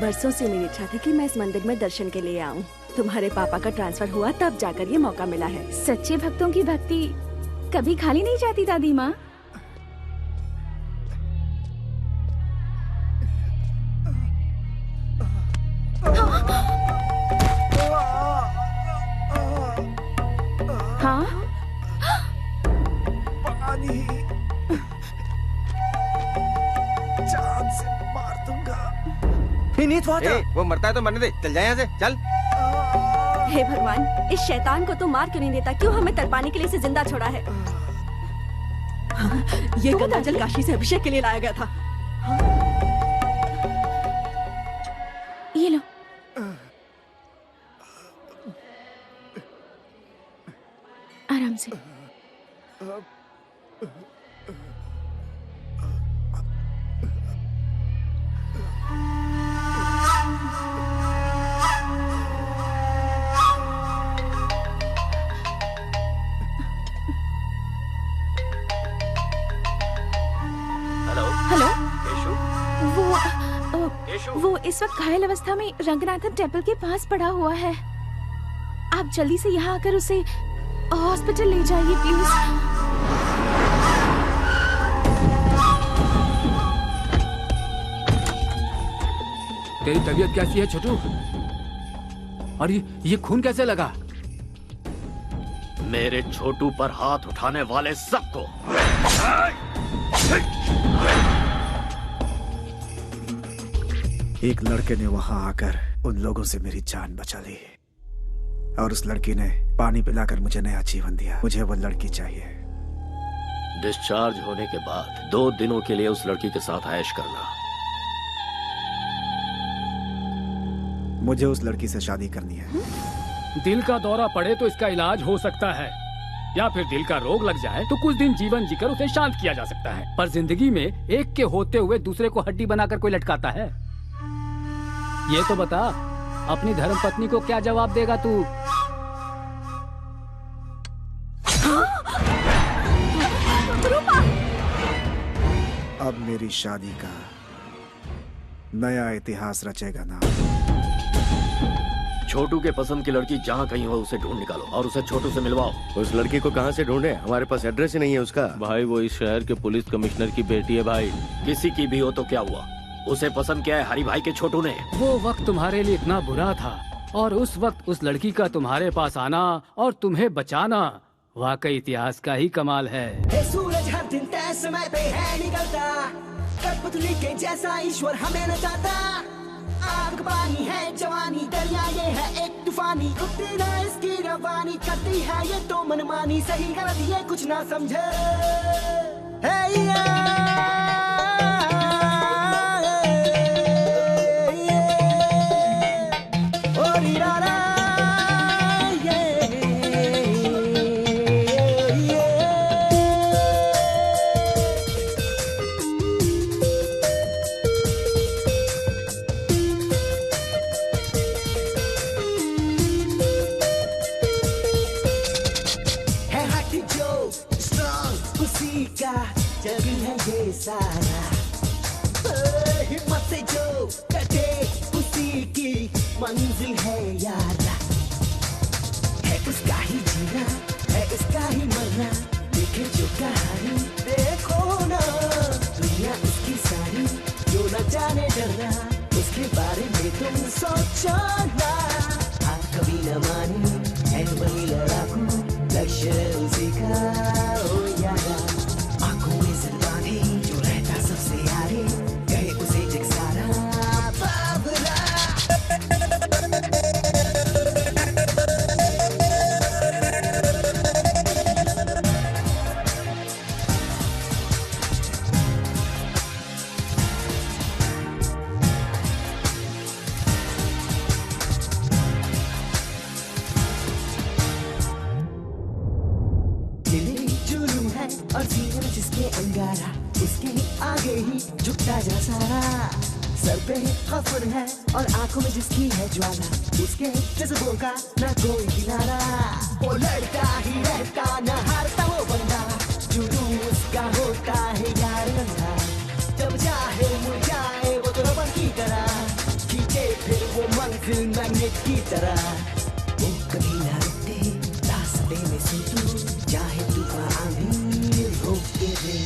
बरसों से मेरी इच्छा थी कि मैं इस मंदिर में दर्शन के लिए आऊं। तुम्हारे पापा का ट्रांसफर हुआ तब जाकर ये मौका मिला है। सच्चे भक्तों की भक्ति कभी खाली नहीं जाती दादी माँ। हाँ पानी जान से मार दूंगा। वो मरता है तो मरने दे, चल जाए यहाँ से, चल। हे भगवान, इस शैतान को तो मार क्यों नहीं देता? क्यों हमें तरपाने के लिए इसे जिंदा छोड़ा है? ये गंगा जल काशी से अभिषेक के लिए लाया गया था। ये लो। आराम से। वो इस वक्त घायल अवस्था में रंगनाथन टेम्पल के पास पड़ा हुआ है। आप जल्दी से यहाँ आकर उसे हॉस्पिटल ले जाइए प्लीज। तेरी तबीयत कैसी है छोटू? और ये खून कैसे लगा? मेरे छोटू पर हाथ उठाने वाले सबको एक लड़के ने वहां आकर उन लोगों से मेरी जान बचा ली और उस लड़की ने पानी पिलाकर मुझे नया जीवन दिया। मुझे वो लड़की चाहिए। डिस्चार्ज होने के बाद 2 दिनों के लिए उस लड़की के साथ ऐश करना। मुझे उस लड़की से शादी करनी है। दिल का दौरा पड़े तो इसका इलाज हो सकता है, या फिर दिल का रोग लग जाए तो कुछ दिन जीवन जीकर उसे शांत किया जा सकता है। पर जिंदगी में एक के होते हुए दूसरे को हड्डी बनाकर कोई लटकाता है? ये तो बता, अपनी धर्मपत्नी को क्या जवाब देगा तू? अब मेरी शादी का नया इतिहास रचेगा ना। छोटू के पसंद की लड़की जहाँ कहीं हो उसे ढूंढ निकालो और उसे छोटू से मिलवाओ। उस लड़की को कहाँ से ढूंढे? हमारे पास एड्रेस ही नहीं है उसका। भाई वो इस शहर के पुलिस कमिश्नर की बेटी है भाई। किसी की भी हो तो क्या हुआ, उसे पसंद किया है हरी भाई के छोटू ने। वो वक्त तुम्हारे लिए इतना बुरा था और उस वक्त उस लड़की का तुम्हारे पास आना और तुम्हें बचाना वाकई इतिहास का ही कमाल है। सूरज हर दिन तय समय पे है निकलता, कठपुतली के जैसा ईश्वर हमें नचाता। आग पानी है जवानी, दरिया ये है एक तूफानी, रुकती ना इसकी रवानी, करती है ये तो मनमानी, सही गलत ये कुछ ना समझे। हिम्मत से जो कटे उसी की मंजिल है यारा, है उसका ही जीना है उसका ही मरना, देखे जो कहानी देखो ना, दुनिया उसकी सारी जो न जाने डरना, उसके बारे में तुम सोचो ना। आप कभी न मानी है वही लड़ाकू, लक्ष्य उसी का ओ यारा, आंखों में सिर बांधी जो रहता सबसे यारी, कहे उसे जग सारा बाबरा। और सीने में जिसके अंगारा, उसके ही आगे ही झुकता जा सारा, सर पे खफर है और आंखों में जिसकी है ज्वाला, उसके जज्बों का ना कोई किनारा, वो लड़ता ही रहता न हारता वो बंदा, जुनून उसका होता है यार गंदा, जब चाहे मुड़ जाए वो तो रबर की तरह, खींचे से तू चाहे तूफान आंधी रोक के दे।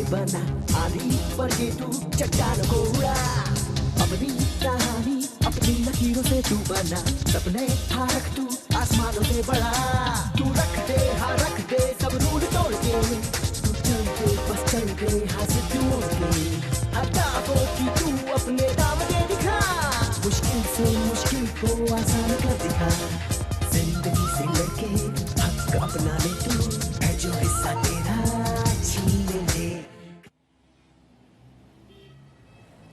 बना आधी पर ये तू चट्टान को उड़ा, अपनी कहानी अपनी लकीरों से तू बना, सपने हाँ रख तू आसमानों से बड़ा, तू रख दे हाँ रख दे सब रूल तोड़ के, तू चल के बस चल के हाँ से तू उड़ के, हटाओ कि तू अपने दाम दे दिखा, मुश्किल से मुश्किल को आसान कर दिखा, जिंदगी से लड़के हक अपना ले तू, है जो हिस्सा तेरा छीन ले।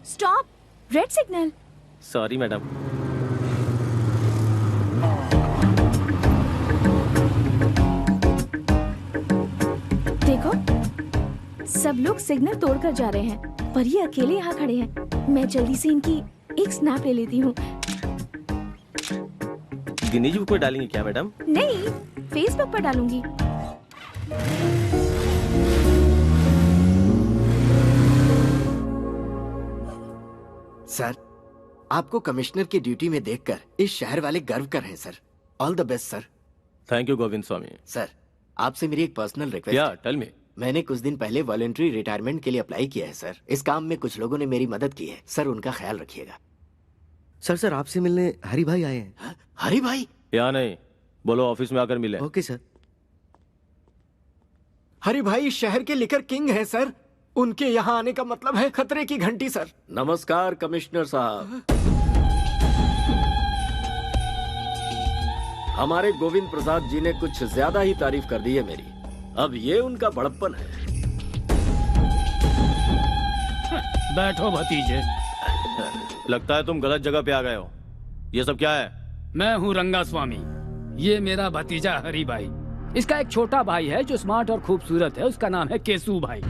Stop, red signal. Sorry madam. देखो सब लोग सिग्नल तोड़कर जा रहे हैं पर ये अकेले यहाँ खड़े हैं। मैं जल्दी से इनकी एक स्नैप ले लेती हूँ। गिनीज बुक में डालेंगे क्या मैडम? नहीं, फेसबुक पर डालूंगी। सर, आपको कमिश्नर की ड्यूटी में देखकर इस शहर वाले गर्व कर रहे हैं sir. All the best sir. Thank you Govind Swami. Sir, आपसे मेरी एक पर्सनल रिक्वेस्ट या है। Tell me. मैंने कुछ दिन पहले वॉलंटरी रिटायरमेंट के लिए अप्लाई किया है सर। इस काम में कुछ लोगों ने मेरी मदद की है सर, उनका ख्याल रखिएगा। सर आपसे मिलने हरी भाई आए हैं। हरी भाई? या नहीं, बोलो ऑफिस में आकर मिले। Okay sir. हरी भाई शहर के लिकर किंग हैं सर। उनके यहाँ आने का मतलब है खतरे की घंटी सर। नमस्कार कमिश्नर साहब। हमारे गोविंद प्रसाद जी ने कुछ ज्यादा ही तारीफ कर दी है मेरी। अब ये उनका बड़प्पन है। बैठो भतीजे। लगता है तुम गलत जगह पे आ गए हो। ये सब क्या है? मैं हूँ रंगा स्वामी। ये मेरा भतीजा हरी भाई। इसका एक छोटा भाई है जो स्मार्ट और खूबसूरत है, उसका नाम है केसू भाई।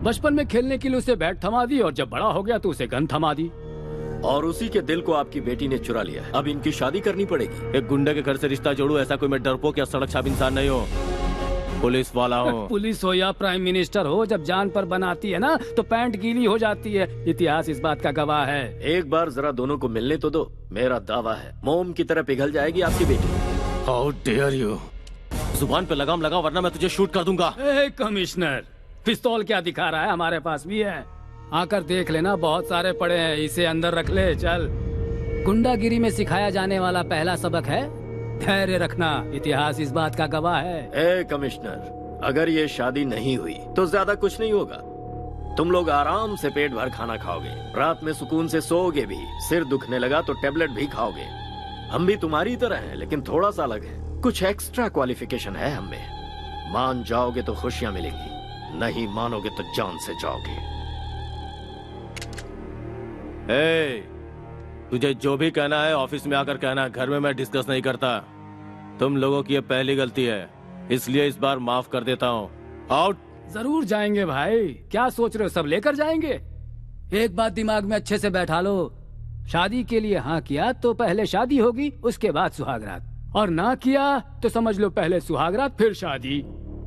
बचपन में खेलने के लिए उसे बैट थमा दी और जब बड़ा हो गया तो उसे गन थमा दी। और उसी के दिल को आपकी बेटी ने चुरा लिया है। अब इनकी शादी करनी पड़ेगी। एक गुंडे के घर से रिश्ता जोड़ू, ऐसा कोई मैं डरपोक या सड़क छाप इंसान नहीं हूँ। पुलिस वाला हूँ। पुलिस हो या प्राइम मिनिस्टर हो, जब जान पर बनाती है ना तो पैंट गीली हो जाती है। इतिहास इस बात का गवाह है। एक बार जरा दोनों को मिलने तो दो। मेरा दावा है मोम की तरह पिघल जाएगी आपकी बेटी। How dare you. जुबान पे लगाम लगा वरना मैं तुझे शूट कर दूंगा। कमिश्नर, पिस्तौल क्या दिखा रहा है? हमारे पास भी है, आकर देख लेना। बहुत सारे पड़े हैं, इसे अंदर रख ले। चल। गुंडागिरी में सिखाया जाने वाला पहला सबक है धैर्य रखना। इतिहास इस बात का गवाह है। ए कमिश्नर, अगर ये शादी नहीं हुई तो ज्यादा कुछ नहीं होगा। तुम लोग आराम से पेट भर खाना खाओगे, रात में सुकून से सोओगे भी। सिर दुखने लगा तो टेबलेट भी खाओगे। हम भी तुम्हारी तरह हैं, लेकिन थोड़ा सा अलग है। कुछ एक्स्ट्रा क्वालिफिकेशन है हमें। मान जाओगे तो खुशियां मिलेंगी, नहीं मानोगे तो जान से जाओगे। तुझे जो भी कहना है ऑफिस में आकर कहना, घर में मैं डिस्कस नहीं करता। तुम लोगों की ये पहली गलती है, इसलिए इस बार माफ कर देता हूँ। आउट। जरूर जाएंगे भाई, क्या सोच रहे हो? सब लेकर जाएंगे। एक बात दिमाग में अच्छे से बैठा लो, शादी के लिए हाँ किया तो पहले शादी होगी, उसके बाद सुहागरात। और ना किया तो समझ लो पहले सुहागरात फिर शादी।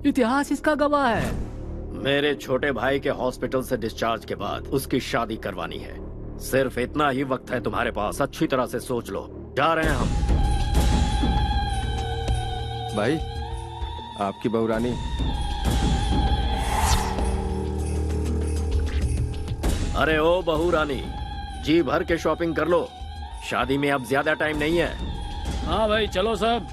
इतिहास इसका गवाह है। मेरे छोटे भाई के हॉस्पिटल से डिस्चार्ज के बाद उसकी शादी करवानी है। सिर्फ इतना ही वक्त है तुम्हारे पास, अच्छी तरह से सोच लो। जा रहे हैं हम। भाई, आपकी बहू रानी। अरे ओ बहू रानी, जी भर के शॉपिंग कर लो। शादी में अब ज्यादा टाइम नहीं है। हाँ भाई चलो सब।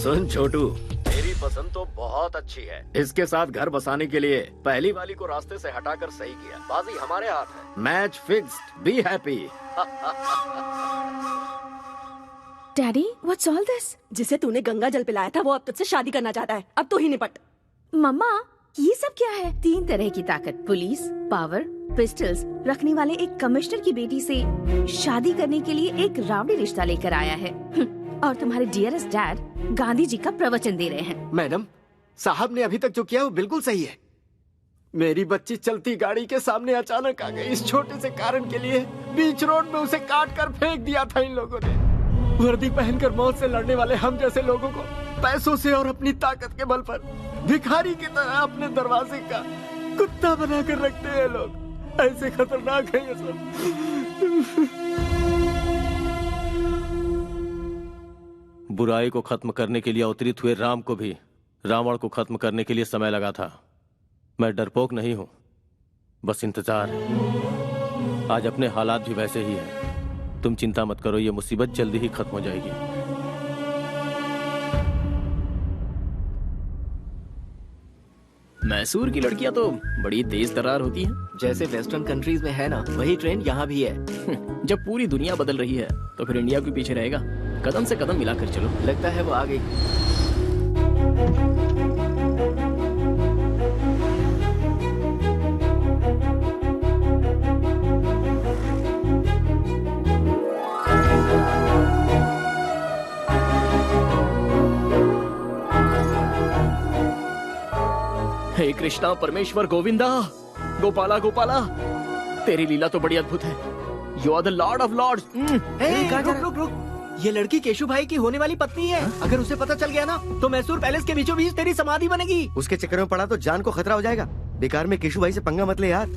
सुन छोटू, तेरी पसंद तो बहुत अच्छी है। इसके साथ घर बसाने के लिए पहली वाली को रास्ते से हटाकर सही किया। बाजी हमारे हाथ है। Match fixed. Be happy. Daddy, what's all this? जिसे तूने गंगा जल पिलाया था वो अब तुझसे शादी करना चाहता है। अब तो ही निपट। मम्मा, ये सब क्या है? 3 तरह की ताकत, पुलिस, पावर, पिस्टल्स रखने वाले एक कमिश्नर की बेटी से शादी करने के लिए एक रावड़ी रिश्ता लेकर आया है। और तुम्हारे डियरेस्ट डैड गांधी जी का प्रवचन दे रहे हैं। मैडम, साहब ने अभी तक जो किया वो बिल्कुल सही है। मेरी बच्ची चलती गाड़ी के सामने अचानक आ गई। इस छोटे से कारण के लिए बीच रोड में उसे काट कर फेंक दिया था इन लोगों ने। वर्दी पहनकर मौत से लड़ने वाले हम जैसे लोगों को पैसों से और अपनी ताकत के बल पर भिखारी की तरह अपने दरवाजे का कुत्ता बनाकर रखते हैं लोग। ऐसे खतरनाक है ये सब। बुराई को खत्म करने के लिए अवतरित हुए राम को भी रावण को खत्म करने के लिए समय लगा था। मैं डरपोक नहीं हूं, बस इंतजार है। आज अपने हालात भी वैसे ही हैं। तुम चिंता मत करो, ये मुसीबत जल्दी ही खत्म हो जाएगी। मैसूर की लड़कियां तो बड़ी तेज तर्रार होती हैं। जैसे वेस्टर्न कंट्रीज में है ना, वही ट्रेंड यहाँ भी है। जब पूरी दुनिया बदल रही है तो फिर इंडिया के पीछे रहेगा। कदम से कदम मिलाकर चलो। लगता है वो आ गई। हे कृष्णा परमेश्वर गोविंदा, गोपाला गोपाला, तेरी लीला तो बड़ी अद्भुत है। You are the lord of lords. रुक। ये लड़की केशु भाई की होने वाली पत्नी है। अगर उसे पता चल गया ना तो मैसूर पैलेस के बीचों बीच तेरी समाधि बनेगी। उसके चक्कर में पड़ा तो जान को खतरा हो जाएगा। बेकार में केशु भाई से पंगा मत ले यार।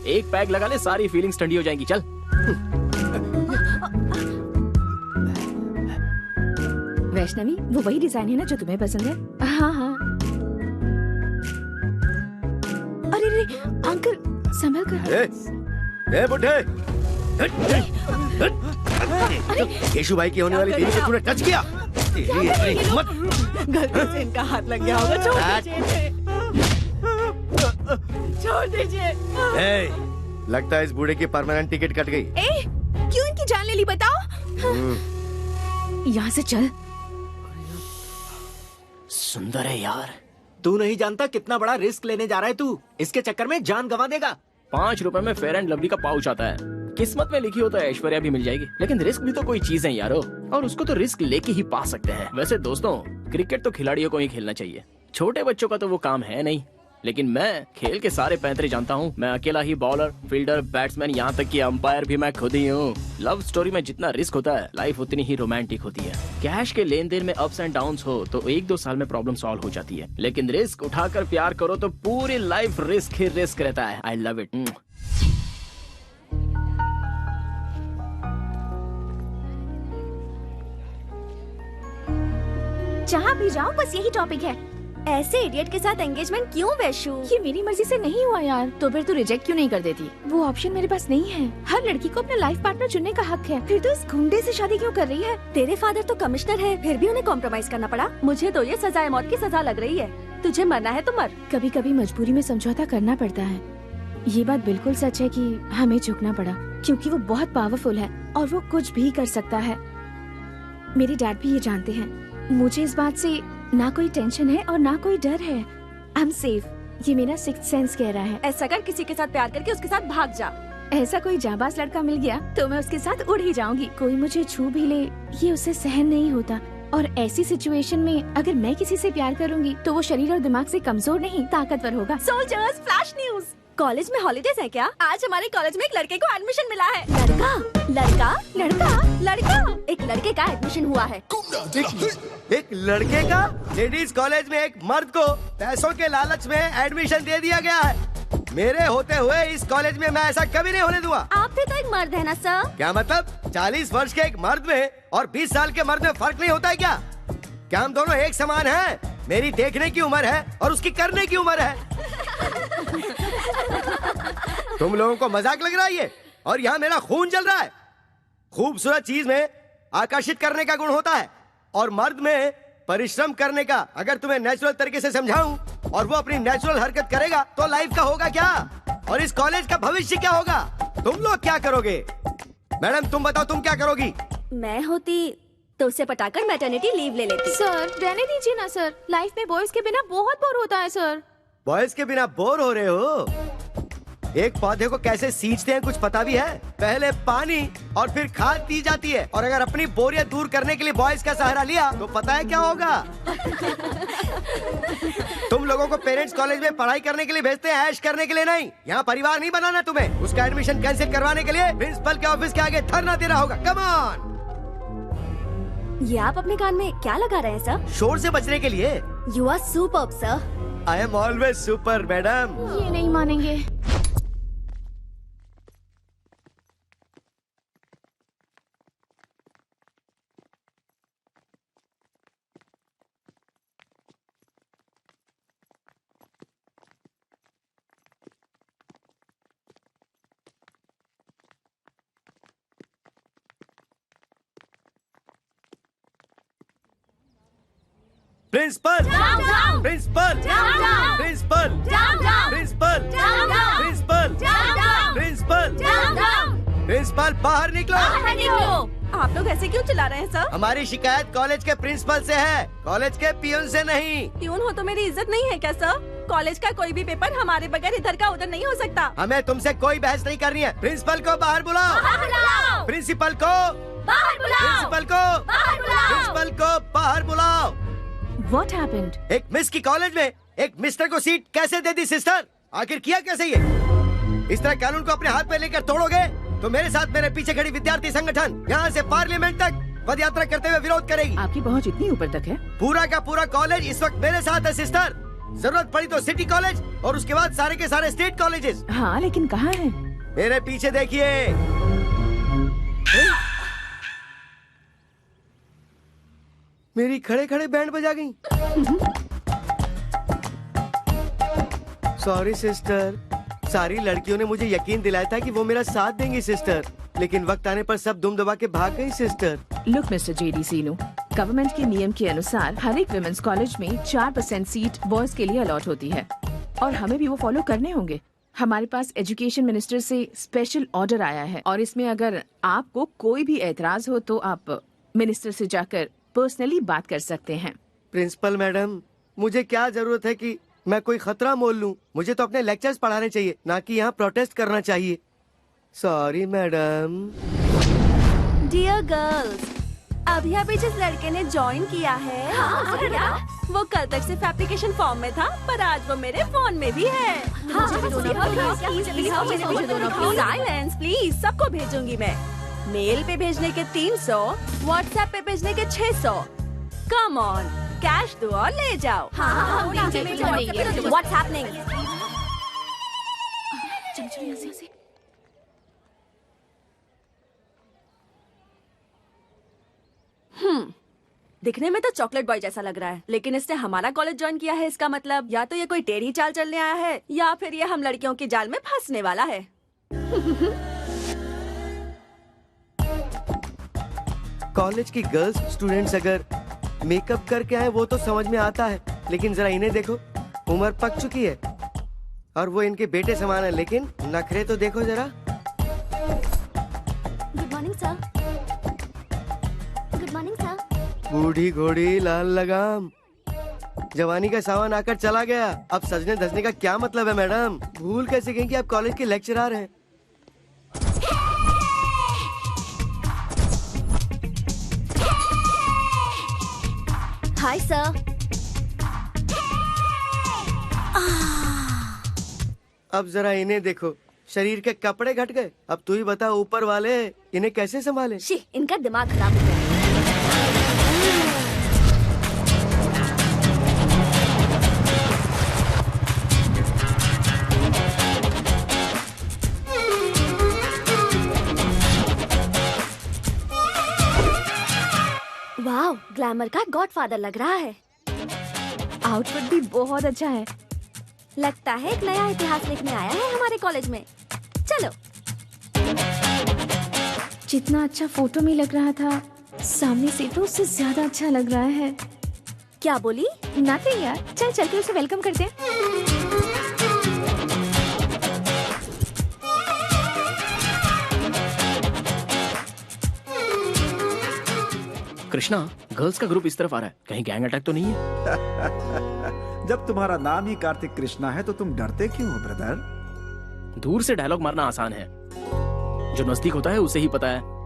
एक पैक लगा ले, सारी फीलिंग्स ठंडी हो जाएंगी। चल। वैष्णवी, वो वही डिजाइन है ना जो तुम्हें पसंद है? हाँ हाँ। अरे अंकल, संभल कर। ए बुढ़े, केशु भाई की होने वाली बीवी को तूने टच किया। तेरी इतनी हिम्मत। गलती से इनका हाथ लग गया होगा। छोड़ दीजिए। लगता है इस बूढ़े की परमानेंट टिकट कट गई। क्यों इनकी जान ले ली बताओ? यहाँ से चल। सुंदर है यार। तू नहीं जानता कितना बड़ा रिस्क लेने जा रहा है तू। इसके चक्कर में जान गंवा देगा। 5 रुपए में फेयर एंड लवली का पाउच आता है। किस्मत में लिखी हो तो ऐश्वर्या भी मिल जाएगी, लेकिन रिस्क भी तो कोई चीज है यारो, और उसको तो रिस्क लेके ही पा सकते हैं। वैसे दोस्तों, क्रिकेट तो खिलाड़ियों को ही खेलना चाहिए, छोटे बच्चों का तो वो काम है नहीं। लेकिन मैं खेल के सारे पैंतरे जानता हूँ। मैं अकेला ही बॉलर, फील्डर, बैट्समैन, यहाँ तक कि अंपायर भी मैं खुद ही हूँ। लव स्टोरी में जितना रिस्क होता है, लाइफ उतनी ही रोमांटिक होती है। कैश के लेन देन में अप्स एंड डाउन्स हो तो 1-2 साल में प्रॉब्लम सॉल्व हो जाती है, लेकिन रिस्क उठाकर प्यार करो तो पूरी लाइफ रिस्क ही रिस्क रहता है। I love it. जहाँ भी जाओ बस यही टॉपिक है। ऐसे इडियट के साथ एंगेजमेंट क्यों वैशु? ये मेरी मर्जी से नहीं हुआ यार। तो फिर तू रिजेक्ट क्यों नहीं कर देती? वो ऑप्शन मेरे पास नहीं है। हर लड़की को अपना लाइफ पार्टनर चुनने का हक है। फिर तो इस गुंडे से शादी क्यों कर रही है? तेरे फादर तो कमिश्नर है, फिर भी उन्हें कॉम्प्रोमाइज करना पड़ा। मुझे तो ये सजाए मौत की सजा लग रही है। तुझे मरना है तो मर। कभी कभी मजबूरी में समझौता करना पड़ता है। ये बात बिल्कुल सच है कि हमें झुकना पड़ा, क्योंकि वो बहुत पावरफुल है और वो कुछ भी कर सकता है। मेरे डैड भी ये जानते हैं। मुझे इस बात से ना कोई टेंशन है और ना कोई डर है। आई एम सेफ, ये मेरा सिक्स्थ सेंस कह रहा है। ऐसा कर, किसी के साथ प्यार करके उसके साथ भाग जा। ऐसा कोई जाबाज लड़का मिल गया तो मैं उसके साथ उड़ ही जाऊंगी। कोई मुझे छू भी ले, ये उसे सहन नहीं होता। और ऐसी सिचुएशन में अगर मैं किसी से प्यार करूंगी तो वो शरीर और दिमाग से कमजोर नहीं, ताकतवर होगा। Soldiers, flash news. कॉलेज में हॉलीडेज है क्या? आज हमारे कॉलेज में एक लड़के को एडमिशन मिला है। लड़का लड़का लड़का लड़का एक लड़के का एडमिशन हुआ है। एक लड़के का लेडीज कॉलेज में एक मर्द को पैसों के लालच में एडमिशन दे दिया गया है। मेरे होते हुए इस कॉलेज में मैं ऐसा कभी नहीं होने दूंगा। आप भी तो एक मर्द है ना सर? क्या मतलब? 40 वर्ष के एक मर्द में और 20 साल के मर्द में फर्क नहीं होता है क्या? क्या हम दोनों एक समान हैं? मेरी देखने की उम्र है और उसकी करने की उम्र है। तुम लोगों को मजाक लग रहा है ये? और यहाँ मेरा खून जल रहा है। खूबसूरत चीज में आकर्षित करने का गुण होता है और मर्द में परिश्रम करने का। अगर तुम्हें नेचुरल तरीके से समझाऊं और वो अपनी नेचुरल हरकत करेगा तो लाइफ का होगा क्या, और इस कॉलेज का भविष्य क्या होगा? तुम लोग क्या करोगे? मैडम तुम बताओ, तुम क्या करोगी? मैं होती तो उसे पटाकर मैटरनिटी लीव ले लेती। सर रहने दीजिए ना सर, लाइफ में बॉयज के बिना बहुत बोर होता है सर। बॉयज के बिना बोर हो रहे हो? एक पौधे को कैसे सींचते हैं कुछ पता भी है? पहले पानी और फिर खाद दी जाती है, और अगर अपनी बोरियत दूर करने के लिए बॉयज का सहारा लिया तो पता है क्या होगा? लोगों को पेरेंट्स कॉलेज में पढ़ाई करने के लिए भेजते हैं, ऐश करने के लिए नहीं। यहाँ परिवार नहीं बनाना तुम्हें। उसका एडमिशन कैंसिल करवाने के लिए प्रिंसिपल के ऑफिस के आगे धरना देना होगा। Come on. ये आप अपने कान में क्या लगा रहे हैं सर? शोर से बचने के लिए। You are superb sir. I am always super madam. ये नहीं मानेंगे। Principal, principal, principal, principal, principal, principal, principal, बाहर निकलो। आप लोग ऐसे क्यों चिल्ला रहे हैं सर? हमारी शिकायत कॉलेज के प्रिंसिपल से है, कॉलेज के पियून से नहीं। पियून हो तो मेरी इज्जत नहीं है क्या सर? कॉलेज का कोई भी पेपर हमारे बगैर इधर का उधर नहीं हो सकता। हमें तुमसे कोई बहस नहीं करनी है। प्रिंसिपल को बाहर बुलाओ। प्रिंसिपल को बाहर बुलाओ। प्रिंसिपल को बाहर बुलाओ। प्रिंसिपल को बाहर बुलाओ। What happened? एक मिस की कॉलेज में एक मिस्टर को सीट कैसे दे दी सिस्टर? आखिर किया कैसे ये? इस तरह कानून को अपने हाथ में लेकर तोड़ोगे तो मेरे साथ मेरे पीछे खड़ी विद्यार्थी संगठन यहाँ से पार्लियामेंट तक पद यात्रा करते हुए विरोध करेगी। आपकी पहुंच इतनी ऊपर तक है? पूरा का पूरा कॉलेज इस वक्त मेरे साथ है सिस्टर। जरूरत पड़ी तो सिटी कॉलेज और उसके बाद सारे के सारे स्टेट कॉलेजेस। हाँ, लेकिन कहाँ है? मेरे पीछे देखिए। मेरी खड़े खड़े बैंड बजा गई। सॉरी सिस्टर, सारी लड़कियों ने मुझे यकीन दिलाया था कि वो मेरा साथ देंगी सिस्टर, लेकिन वक्त आने पर सब दुम दबा के भाग गई सिस्टर। लुक मिस्टर जेडी सीनू, गवर्नमेंट के नियम के अनुसार हर एक विमेंस कॉलेज में 4% सीट बॉयज के लिए अलॉट होती है और हमें भी वो फॉलो करने होंगे। हमारे पास एजुकेशन मिनिस्टर से स्पेशल ऑर्डर आया है और इसमें अगर आपको कोई भी एतराज हो तो आप मिनिस्टर से जाकर पर्सनली बात कर सकते हैं। प्रिंसिपल मैडम, मुझे क्या जरूरत है कि मैं कोई खतरा मोल लूं? मुझे तो अपने लेक्चर्स पढ़ाने चाहिए, ना कि यहाँ प्रोटेस्ट करना चाहिए। Sorry madam. डियर गर्ल्स, अभी अभी जिस लड़के ने ज्वाइन किया है वो कल तक सिर्फ एप्लीकेशन फॉर्म में था, पर आज वो मेरे फोन में भी है। साइलेंस प्लीज, सबको भेजूंगी मैं। मेल पे भेजने के 300, व्हाट्सएप पे भेजने के 600। कम ऑन, कैश दो और ले जाओ। What's happening? दिखने में तो चॉकलेट बॉय जैसा लग रहा है, लेकिन इसने हमारा कॉलेज ज्वाइन किया है। इसका मतलब या तो ये कोई टेढ़ी चाल चलने आया है या फिर ये हम लड़कियों के जाल में फंसने वाला है। कॉलेज की गर्ल्स स्टूडेंट्स अगर मेकअप करके आए वो तो समझ में आता है, लेकिन जरा इन्हें देखो, उम्र पक चुकी है और वो इनके बेटे समान है, लेकिन नखरे तो देखो जरा। Good morning sir. Good morning sir. बूढ़ी घोड़ी लाल लगाम, जवानी का सावन आकर चला गया, अब सजने धजने का क्या मतलब है मैडम? भूल कैसे गई कि आप कॉलेज के लेक्चरर हैं? Hi sir. अब जरा इन्हें देखो, शरीर के कपड़े घट गए। अब तू ही बता ऊपर वाले इन्हें कैसे संभाले? शी, इनका दिमाग खराब हो गया। वाह, ग्लैमर का गॉडफादर लग रहा है। आउटफिट भी बहुत अच्छा है। लगता है एक नया इतिहास लिखने आया है हमारे कॉलेज में। चलो। जितना अच्छा फोटो में लग रहा था, सामने से तो उससे ज्यादा अच्छा लग रहा है। क्या बोली? नथिंग यार, चल चल के उसे वेलकम करते हैं। कृष्णा, गर्ल्स का ग्रुप इस तरफ आ रहा है, कहीं गैंग अटैक तो नहीं है? जब तुम्हारा नाम ही कार्तिक कृष्णा है तो तुम डरते क्यों हो ब्रदर? दूर से डायलॉग मारना आसान है, जो नजदीक होता है उसे ही पता है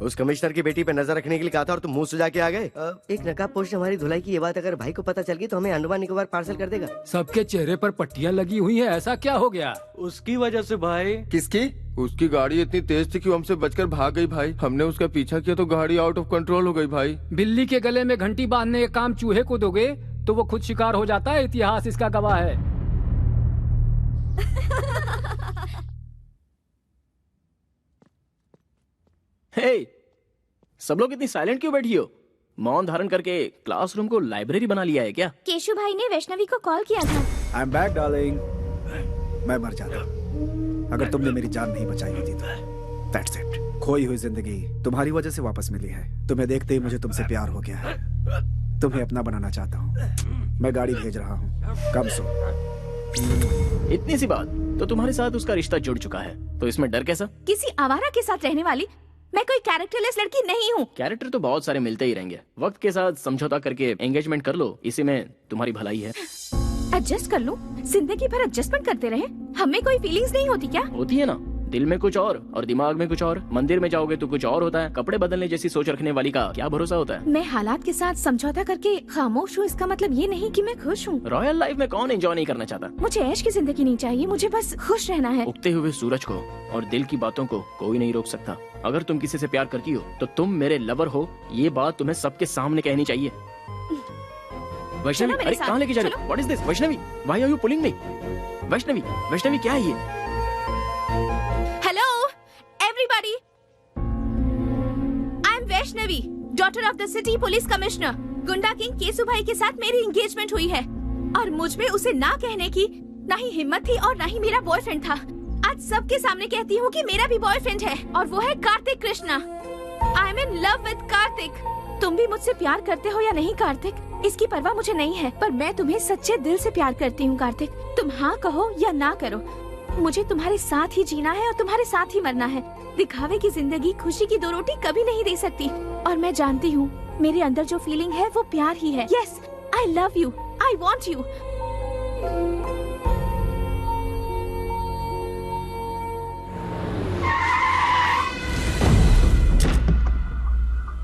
उस कमिश्नर की बेटी पे नजर रखने के लिए कहा था और तुम मुंह सुजा के आ गए। एक नकाब पोश ने हमारी धुलाई की ये बात अगर भाई को पता चल गई तो हमें अंडमान निकोबार पार्सल कर देगा। सबके चेहरे पर पट्टियां लगी हुई हैं, ऐसा क्या हो गया? उसकी वजह से भाई। किसकी? उसकी गाड़ी इतनी तेज थी कि वो हमसे बचकर भाग गई भाई। हमने उसका पीछा किया तो गाड़ी आउट ऑफ कंट्रोल हो गई भाई। बिल्ली के गले में घंटी बांधने का काम चूहे को दोगे तो वो खुद शिकार हो जाता है, इतिहास इसका गवाह है। हे, सब लोग इतनी साइलेंट क्यों बैठी हो? मौन धारण करके क्लासरूम को लाइब्रेरी बना लिया है क्या? केशु भाई ने वैष्णवी को कॉल किया था। I am back darling. मैं मर जाता अगर तुमने मेरी जान नहीं बचाई होती तो। That's it. खोई हुई जिंदगी तुम्हारी वजह से वापस मिली है। तुम्हें देखते ही मुझे तुमसे प्यार हो गया है। तुम्हें अपना बनाना चाहता हूँ। मैं गाड़ी भेज रहा हूँ, कम सो। इतनी सी बात तो तुम्हारे साथ उसका रिश्ता जुड़ चुका है, तो इसमें डर कैसा? किसी आवारा के साथ रहने वाली मैं कोई कैरेक्टरलेस लड़की नहीं हूँ। कैरेक्टर तो बहुत सारे मिलते ही रहेंगे, वक्त के साथ समझौता करके एंगेजमेंट कर लो, इसी में तुम्हारी भलाई है। एडजस्ट कर लूं? जिंदगी भर एडजस्टमेंट करते रहे, हमें कोई फीलिंग्स नहीं होती क्या? होती है ना, दिल में कुछ और दिमाग में कुछ और। मंदिर में जाओगे तो कुछ और होता है। कपड़े बदलने जैसी सोच रखने वाली का क्या भरोसा होता है? मैं हालात के साथ समझौता करके खामोश हूँ, इसका मतलब ये नहीं कि मैं खुश हूँ। रॉयल लाइफ में कौन एंजॉय नहीं करना चाहता? मुझे ऐश की जिंदगी नहीं चाहिए, मुझे बस खुश रहना है। उगते हुए सूरज को और दिल की बातों को कोई नहीं रोक सकता। अगर तुम किसी से प्यार करती हो तो तुम मेरे लवर हो, ये बात तुम्हें सबके सामने कहनी चाहिए। वैष्णवी, अरे कहाँ लेके जा रहे हो? What is this? Vaishnavi, why are you pulling me? Vaishnavi, Vaishnavi क्या है ये? Hello everybody, I am Vaishnavi, daughter of the city police commissioner. गुंडा किंग केसु भाई के साथ मेरी एंगेजमेंट हुई है और मुझ में उसे ना कहने की ना ही हिम्मत थी और ना ही मेरा बॉयफ्रेंड था। आज सबके सामने कहती हूँ कि मेरा भी बॉयफ्रेंड है और वो है Kartik Krishna. I am in love with Kartik. तुम भी मुझसे प्यार करते हो या नहीं कार्तिक, इसकी परवाह मुझे नहीं है, पर मैं तुम्हें सच्चे दिल से प्यार करती हूँ कार्तिक। तुम हाँ कहो या ना करो, मुझे तुम्हारे साथ ही जीना है और तुम्हारे साथ ही मरना है। दिखावे की जिंदगी खुशी की दो रोटी कभी नहीं दे सकती और मैं जानती हूँ मेरे अंदर जो फीलिंग है वो प्यार ही है। Yes, I love you, I want you.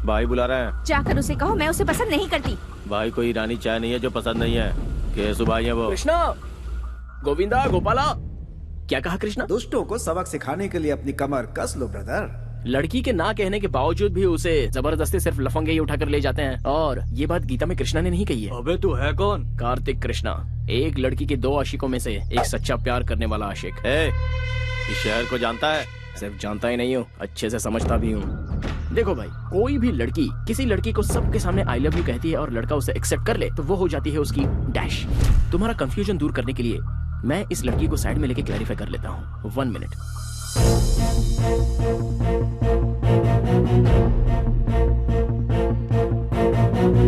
भाई बुला रहे हैं। जाकर उसे कहो मैं उसे पसंद नहीं करती। भाई कोई ईरानी चाय नहीं है जो पसंद नहीं है। केसु भाई है वो। कृष्णा, गोविंदा, गोपाला, क्या कहा कृष्णा? दुष्टों को सबक सिखाने के लिए अपनी कमर कस लो ब्रदर। लड़की के ना कहने के बावजूद भी उसे जबरदस्ती सिर्फ लफंगे ही उठाकर ले जाते हैं, और ये बात गीता में कृष्णा ने नहीं कही है। अबे तू है कौन? कार्तिक कृष्णा, एक लड़की के दो आशिकों में से एक सच्चा प्यार करने वाला आशिक। इस शहर को जानता है? सिर्फ जानता ही नहीं हूँ, अच्छे से समझता भी हूँ। देखो भाई, कोई भी लड़की किसी लड़की को सबके सामने आई लव यू कहती है और लड़का उसे एक्सेप्ट कर ले तो वो हो जाती है उसकी डैश। तुम्हारा कंफ्यूजन दूर करने के लिए मैं इस लड़की को साइड में लेके क्लैरिफाई कर लेता हूँ। 1 मिनट।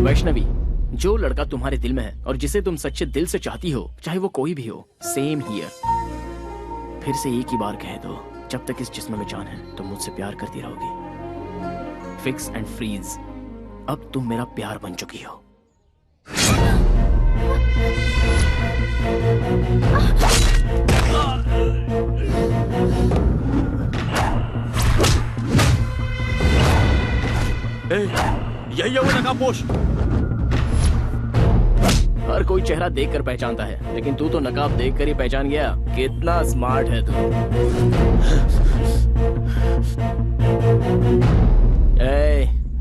वैष्णवी, जो लड़का तुम्हारे दिल में है और जिसे तुम सच्चे दिल से चाहती हो, चाहे वो कोई भी हो, सेम हियर। फिर से एक ही बार कह दो, जब तक इस जिस्म में जान है तुम मुझसे प्यार करती रहोगी। फिक्स एंड फ्रीज, अब तुम मेरा प्यार बन चुकी हो। यही है वो नकाबपोश। हर कोई चेहरा देखकर पहचानता है, लेकिन तू तो नकाब देखकर ही पहचान गया। कितना स्मार्ट है तू।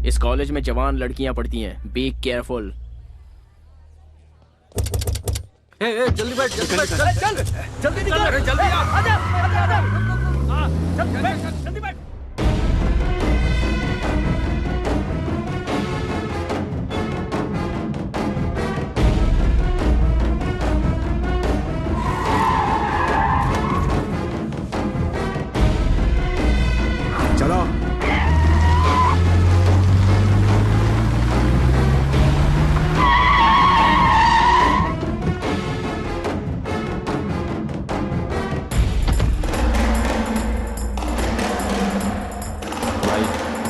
इस कॉलेज में जवान लड़कियां पढ़ती हैं, बी केयरफुल। जल्दी बैठ, जल्दी बैठ, चल जल्दी निकल, जल्दी आजा, जल्दी बैठ। चलो।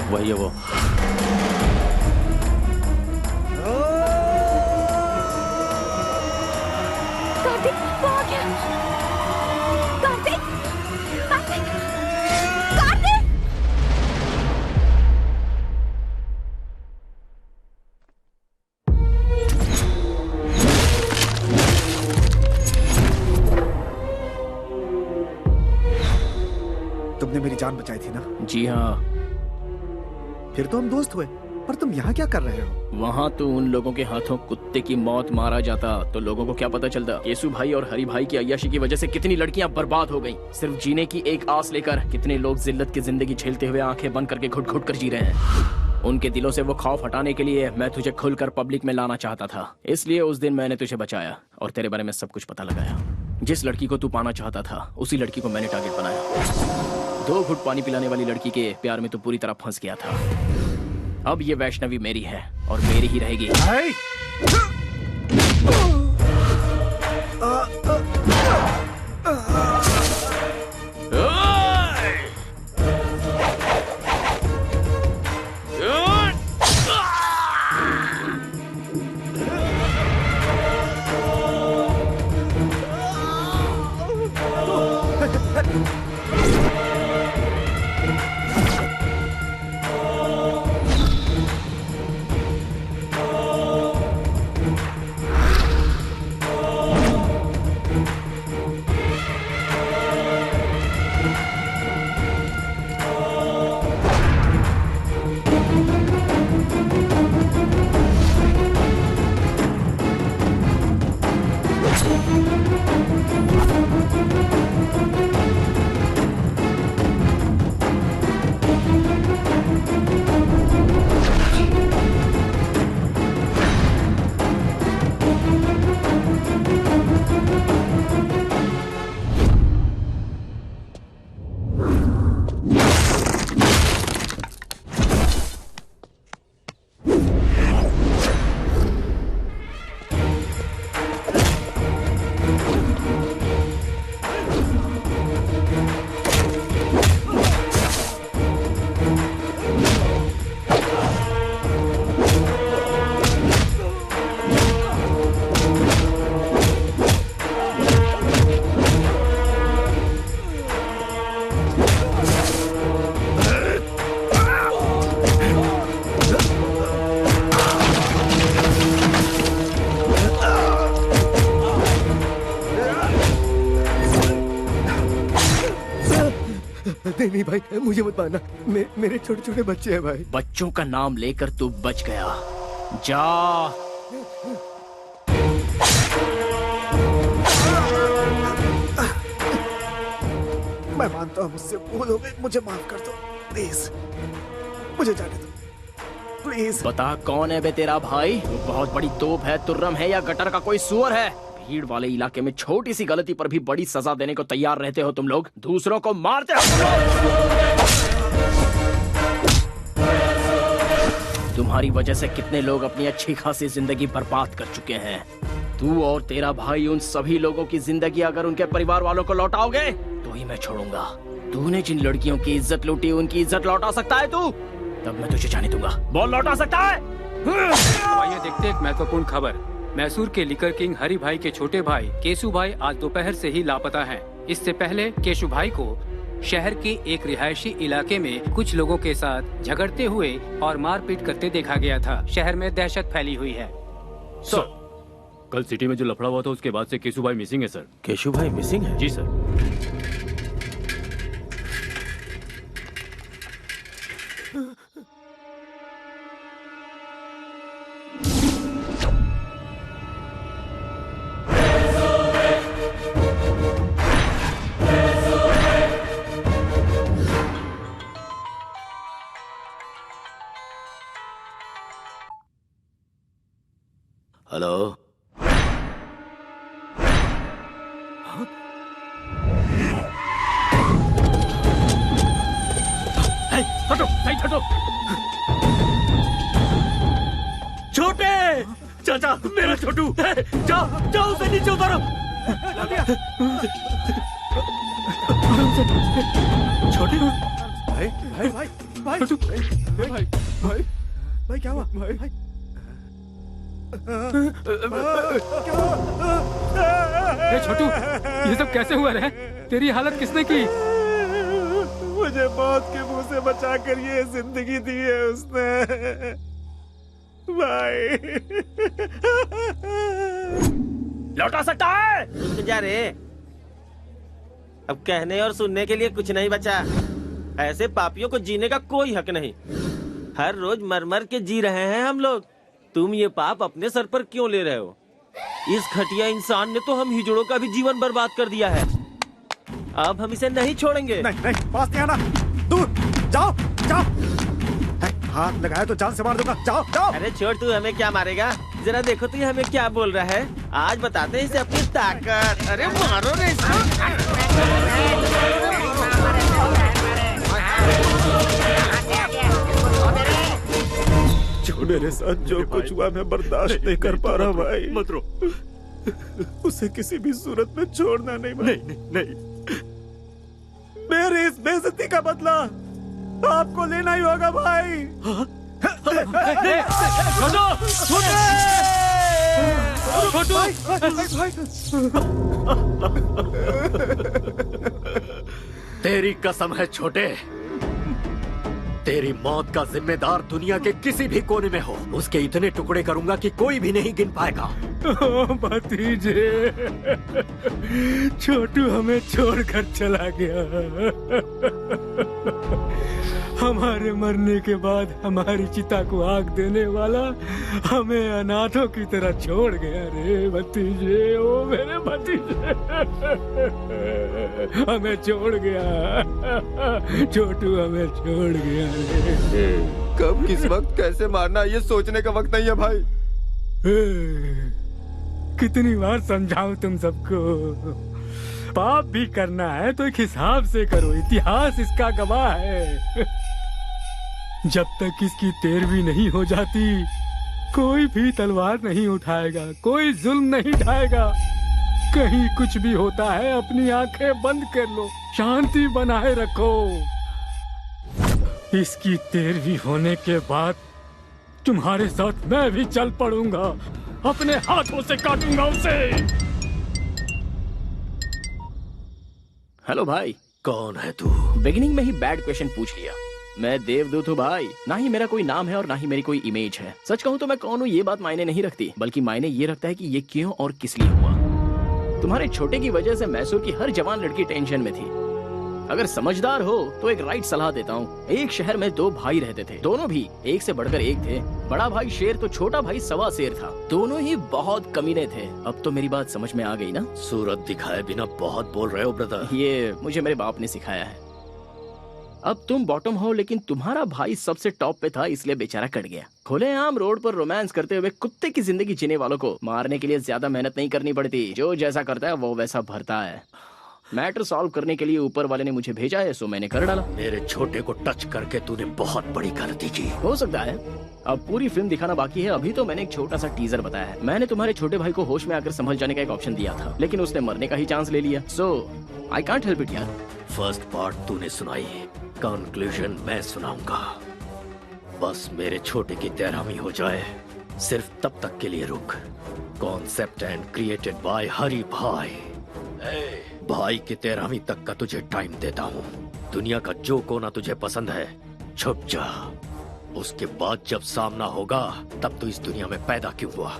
वही है वो। कार्तिक, वो आ गया। कार्तिक, कार्तिक, कार्तिक। तुमने मेरी जान बचाई थी ना? जी हाँ। फिर तो हम दोस्त हुए, पर तुम यहाँ क्या कर रहे हो? वहाँ तो उन लोगों के हाथों कुत्ते की मौत मारा जाता तो लोगों को क्या पता चलता। केशु भाई और हरि भाई की अय्याशी की वजह से कितनी लड़कियाँ बर्बाद हो गईं। सिर्फ जीने की एक आस लेकर कितने लोग जिल्लत की जिंदगी झेलते हुए आंखें बंद करके घुट घुट कर जी रहे हैं। उनके दिलों से वो खौफ हटाने के लिए मैं तुझे खुलकर पब्लिक में लाना चाहता था, इसलिए उस दिन मैंने तुझे बचाया और तेरे बारे में सब कुछ पता लगाया। जिस लड़की को तू पाना चाहता था उसी लड़की को मैंने टारगेट बनाया। 2 घुट पानी पिलाने वाली लड़की के प्यार में तू पूरी तरह फंस गया था। अब ये वैष्णवी मेरी है और मेरी ही रहेगी। नहीं भाई, मुझे मत मारना। मेरे छोटे छोटे बच्चे हैं भाई। बच्चों का नाम लेकर तू बच गया। जा। मैं मानता हूँ मुझसे भूल हो गई, मुझे माफ कर दो प्लीज, मुझे जाने दो प्लीज। बता कौन है बे तेरा भाई? वो बहुत बड़ी तोप है, तुर्रम है या गटर का कोई सुअर है? भीड़ वाले इलाके में छोटी सी गलती पर भी बड़ी सजा देने को तैयार रहते हो तुम लोग। दूसरों को मारते हो तुम लोग। तुम्हारी वजह से कितने लोग अपनी अच्छी खासी जिंदगी बर्बाद कर चुके हैं। तू और तेरा भाई उन सभी लोगों की जिंदगी अगर उनके परिवार वालों को लौटाओगे तो ही मैं छोड़ूंगा। तूने जिन लड़कियों की इज्जत लूटी उनकी इज्जत लौटा सकता है तू? तब मैं तुझे जाने दूंगा। बोल, लौटा सकता है? आइए देखते एक महत्वपूर्ण खबर। मैसूर के लिकर किंग हरि भाई के छोटे भाई केशु भाई आज दोपहर से ही लापता हैं। इससे पहले केशु भाई को शहर के एक रिहायशी इलाके में कुछ लोगों के साथ झगड़ते हुए और मारपीट करते देखा गया था। शहर में दहशत फैली हुई है। सर, कल सिटी में जो लफड़ा हुआ था उसके बाद से केशु भाई मिसिंग है सर। केशु भाई मिसिंग है? जी सर। हेलो। हटो, नहीं हटो। छोटे चाचा, मेरा छोटू, जाओ जाओ उसे नीचे उतारो। छोटे भाई भाई भाई भाई भाई भाई भाई क्या हुआ भाई? छोटू, ये सब कैसे हुआ रे? तेरी हालत किसने की? मुझे मौत के मुंह से बचा कर ये जिंदगी दी है उसने भाई। लौटा सकता है? रुक जा रे, अब कहने और सुनने के लिए कुछ नहीं बचा। ऐसे पापियों को जीने का कोई हक नहीं। हर रोज मर मर के जी रहे हैं हम लोग। तुम ये पाप अपने सर पर क्यों ले रहे हो? इस घटिया इंसान ने तो हम हिजड़ों का भी जीवन बर्बाद कर दिया है। अब हम इसे नहीं छोड़ेंगे। नहीं नहीं, पास नहीं आना, दूर जाओ जाओ। हाथ लगाया तो जान से मार दूंगा, जाओ जाओ। अरे छोड़, तू हमें क्या मारेगा? जरा देखो तो ये हमें क्या बोल रहा है। आज बताते हैं इसे अपनी ताकत। अरे मारो रे इसको। मेरे साथ जो कुछ हुआ मैं बर्दाश्त नहीं कर पा रहा भाई। मत रो। उसे किसी भी सूरत में छोड़ना नहीं भाई। नहीं। मेरी इस बेइज्जती का बदला आपको लेना ही होगा भाई। तेरी कसम है छोटे, तेरी मौत का जिम्मेदार दुनिया के किसी भी कोने में हो, उसके इतने टुकड़े करूंगा कि कोई भी नहीं गिन पाएगा। भतीजे, छोटू हमें छोड़कर चला गया। हमारे मरने के बाद हमारी चिता को आग देने वाला हमें अनाथों की तरह छोड़ गया रे भतीजे। ओ मेरे भतीजे, हमें छोड़ गया। छोटू हमें छोड़ गया रे। कब किस वक्त कैसे मारना ये सोचने का वक्त नहीं है भाई। कितनी बार समझाऊं तुम सबको? पाप भी करना है तो एक हिसाब से करो, इतिहास इसका गवाह है। जब तक इसकी तेरहवीं नहीं हो जाती कोई भी तलवार नहीं उठाएगा, कोई जुल्म नहीं ढाएगा। कहीं कुछ भी होता है अपनी आंखें बंद कर लो, शांति बनाए रखो। इसकी तेरहवीं होने के बाद तुम्हारे साथ मैं भी चल पड़ूंगा, अपने हाथों से काटूंगा उसे। हेलो भाई। कौन है तू? बिगिनिंग में ही बैड क्वेश्चन पूछ लिया। मैं देवदूत हूँ भाई। ना ही मेरा कोई नाम है और ना ही मेरी कोई इमेज है। सच कहूँ तो मैं कौन हूँ ये बात मायने नहीं रखती, बल्कि मायने ये रखता है कि ये क्यों और किस लिए हुआ। तुम्हारे छोटे की वजह से मैसूर की हर जवान लड़की टेंशन में थी। अगर समझदार हो तो एक राइट सलाह देता हूँ। एक शहर में दो भाई रहते थे, दोनों भी एक से बढ़कर एक थे। बड़ा भाई शेर तो छोटा भाई सवा शेर था। दोनों ही बहुत कमीने थे। अब तो मेरी बात समझ में आ गई ना? सूरत दिखाए बिना बहुत बोल रहे हो ब्रदर। ये मुझे मेरे बाप ने सिखाया है। अब तुम बॉटम हो, लेकिन तुम्हारा भाई सबसे टॉप पे था, इसलिए बेचारा कट गया। खुलेआम रोड पर रोमांस करते हुए कुत्ते की जिंदगी जीने वालों को मारने के लिए ज्यादा मेहनत नहीं करनी पड़ती। जो जैसा करता है वो वैसा भरता है। मैटर सॉल्व करने के लिए ऊपर वाले ने मुझे भेजा है, सो मैंने कर डाला। मेरे छोटे को टच करके तूने बहुत बड़ी गलती की। हो सकता है। अब पूरी फिल्म दिखाना बाकी है। अभी तो मैंने एक छोटा सा टीजर बताया है। मैंने तुम्हारे छोटे भाई को होश में आकर संभल जाने का एक ऑप्शन दिया था, लेकिन उसने मरने का ही चांस ले लिया। सो आई कांट हेल्प इट यार। फर्स्ट पार्ट तूने सुनाई, कंक्लूजन मैं सुनाऊंगा। बस मेरे छोटे की तेरहवीं हो जाए, सिर्फ तब तक के लिए रुक। कॉन्सेप्ट एंड क्रिएटेड बाय हरी भाई। भाई की तेरहवीं तक का तुझे टाइम देता हूँ। दुनिया का जो कोना तुझे पसंद है छुप जा। उसके बाद जब सामना होगा तब तू इस दुनिया में पैदा क्यों हुआ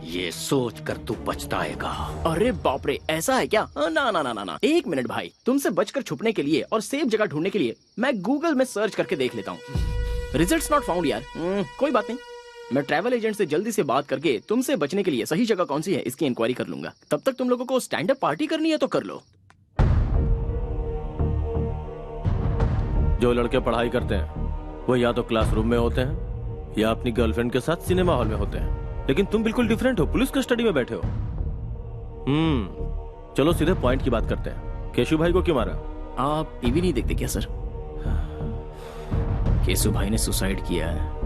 ये सोच कर तू पछताएगा। अरे बाप रे, ऐसा है क्या? ना ना ना ना ना, एक मिनट भाई। तुमसे बचकर छुपने के लिए और सेफ जगह ढूंढने के लिए मैं गूगल में सर्च करके देख लेता हूँ। रिजल्ट्स नॉट फाउंड यार। कोई बात नहीं, मैं ट्रैवल एजेंट से जल्दी से बात करके तुमसे बचने के लिए सही जगह कौन सी है इसकी इंक्वायरी कर लूंगा। तब तक तुम लोगों को स्टैंड अप पार्टी करनी है तो कर लो। जो लड़के पढ़ाई करते हैं वो या तो क्लासरूम में होते हैं या अपनी गर्लफ्रेंड के साथ सिनेमा हॉल में होते हैं, लेकिन तुम बिल्कुल डिफरेंट हो, पुलिस कस्टडी में बैठे हो। चलो सीधे पॉइंट की बात करते हैं। केशु भाई को क्यों मारा? आप टीवी नहीं देखते क्या सर? केशु भाई ने सुसाइड किया है।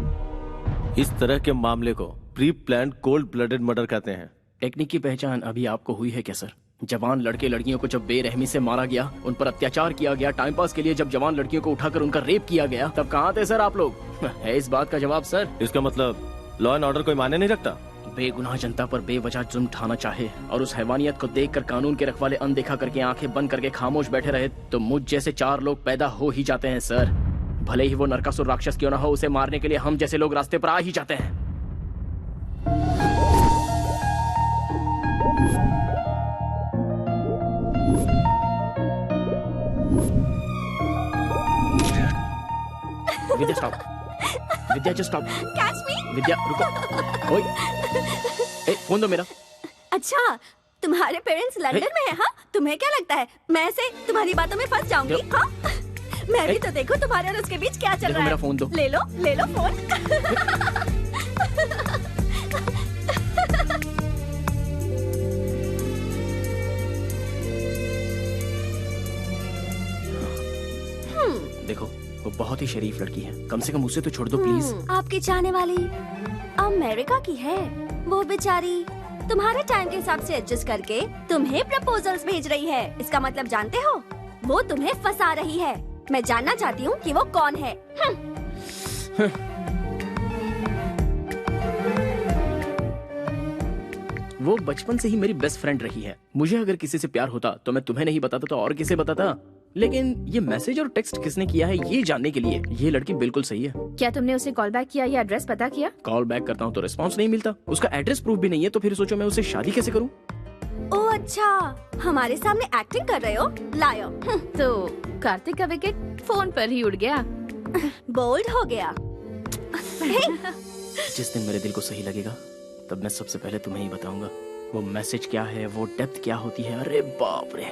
इस तरह के मामले को pre planned cold blooded murder कहते हैं। टेक्निक की पहचान अभी आपको हुई है क्या सर? जवान लड़के लड़कियों को जब बेरहमी से मारा गया, उन पर अत्याचार किया गया, टाइम पास के लिए जब जवान लड़कियों को उठाकर उनका रेप किया गया, तब कहाँ थे सर आप लोग? है इस बात का जवाब सर? इसका मतलब लॉ एंड ऑर्डर कोई माने नहीं रखता। बेगुनाह जनता पर बेवजह जुल्म ढाना चाहे और उस हैवानियत को देखकर कानून के रखवाले अनदेखा करके आंखें बंद करके खामोश बैठे रहे, तो मुझ जैसे 4 लोग पैदा हो ही जाते हैं सर। भले ही वो नरकासुर राक्षस क्यों ना हो, उसे मारने के लिए हम जैसे लोग रास्ते पर आ ही जाते हैं। Vidya stop, Vidya just stop. Catch me. Vidya रुको। ओए, ए, फोन दो मेरा। अच्छा, तुम्हारे पेरेंट्स लंदन में है? हाँ, तुम्हें क्या लगता है मैं ऐसे तुम्हारी बातों में फंस जाऊंगी? हाँ, मैं भी तो देखो तुम्हारे और उसके बीच क्या चल देखो रहा है। मेरा फोन दो। ले लो फोन। देखो, वो बहुत ही शरीफ लड़की है, कम से कम उसे तो छोड़ दो प्लीज। आपकी चाहने वाली अमेरिका की है, वो बेचारी तुम्हारे टाइम के हिसाब से एडजस्ट करके तुम्हें प्रपोजल्स भेज रही है। इसका मतलब जानते हो, वो तुम्हें फंसा रही है। मैं जानना चाहती हूँ कि वो कौन है। वो बचपन से ही मेरी बेस्ट फ्रेंड रही है। मुझे अगर किसी से प्यार होता तो मैं तुम्हें नहीं बताता तो और किसे बताता। लेकिन ये मैसेज और टेक्स्ट किसने किया है ये जानने के लिए ये लड़की बिल्कुल सही है। क्या तुमने उसे कॉल बैक किया या एड्रेस पता किया? कॉल बैक करता हूँ तो रिस्पांस नहीं मिलता, उसका एड्रेस प्रूफ भी नहीं है, तो फिर सोचो मैं उससे शादी कैसे करूँ? ओह अच्छा, हमारे सामने एक्टिंग कर रहे हो, लायो। तो कार्तिक का विकेट फोन पर ही उड़ गया। बोल्ड हो गया। जिस दिन मेरे दिल को सही लगेगा तब मैं सबसे पहले तुम्हें ही बताऊंगा वो मैसेज क्या है, वो डेप्थ क्या होती है। अरे बाप रे,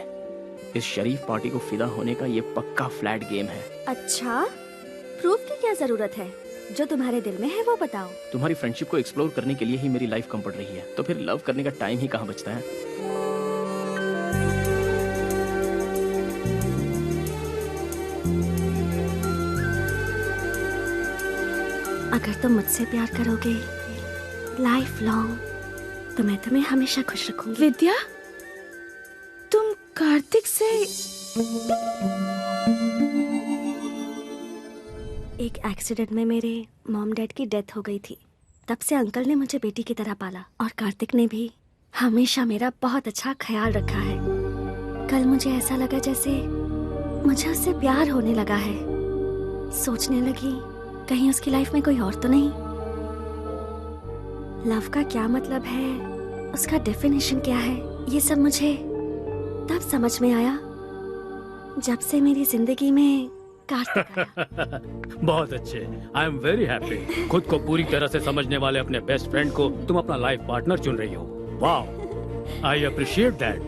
इस शरीफ पार्टी को फिदा होने का ये पक्का फ्लैट गेम है। अच्छा, प्रूफ की क्या जरूरत है? जो तुम्हारे दिल में है वो बताओ। तुम्हारी फ्रेंडशिप को एक्सप्लोर करने के लिए ही मेरी लाइफ कम पड़ रही है, तो फिर लव करने का टाइम ही कहाँ बचता है। अगर तुम मुझसे प्यार करोगे लाइफ लॉन्ग तो मैं तुम्हें हमेशा खुश रखूंगी। विद्या, तुम कार्तिक से एक एक्सीडेंट में मेरे मॉम डैड की डेथ हो गई थी। तब से अंकल ने मुझे बेटी की तरह पाला और कार्तिक ने भी हमेशा मेरा बहुत अच्छा ख्याल रखा है। कल मुझे ऐसा लगा जैसे मुझे उससे प्यार होने लगा है। सोचने लगी कहीं उसकी लाइफ में कोई और तो नहीं। लव का क्या मतलब है, उसका डेफिनेशन क्या है, ये सब मुझे तब समझ में आया जब से मेरी जिंदगी में कार्तिक आया। बहुत अच्छे, आई एम वेरी हैप्पी। खुद को पूरी तरह से समझने वाले अपने बेस्ट फ्रेंड को तुम अपना लाइफ पार्टनर चुन रही हो। वाह, I appreciate that.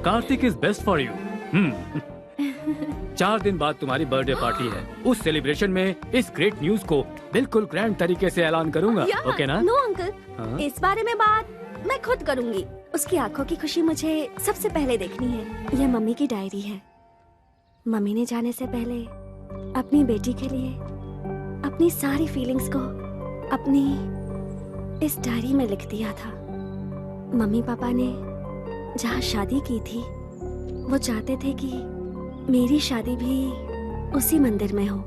Kartik is best for you. 4 दिन बाद तुम्हारी बर्थडे पार्टी है। उस सेलिब्रेशन में इस ग्रेट न्यूज को बिल्कुल ग्रैंड तरीके से ऐलान करूंगा। ओके ना? नो अंकल, इस बारे में बात मैं खुद करूंगी। उसकी आंखों की खुशी मुझे सबसे पहले देखनी है। यह मम्मी की डायरी है। मम्मी ने जाने से पहले अपनी बेटी के लिए अपनी सारी फीलिंग्स को अपनी इस डायरी में लिख दिया था। मम्मी पापा ने जहाँ शादी की थी वो चाहते थे कि मेरी शादी भी उसी मंदिर में हो,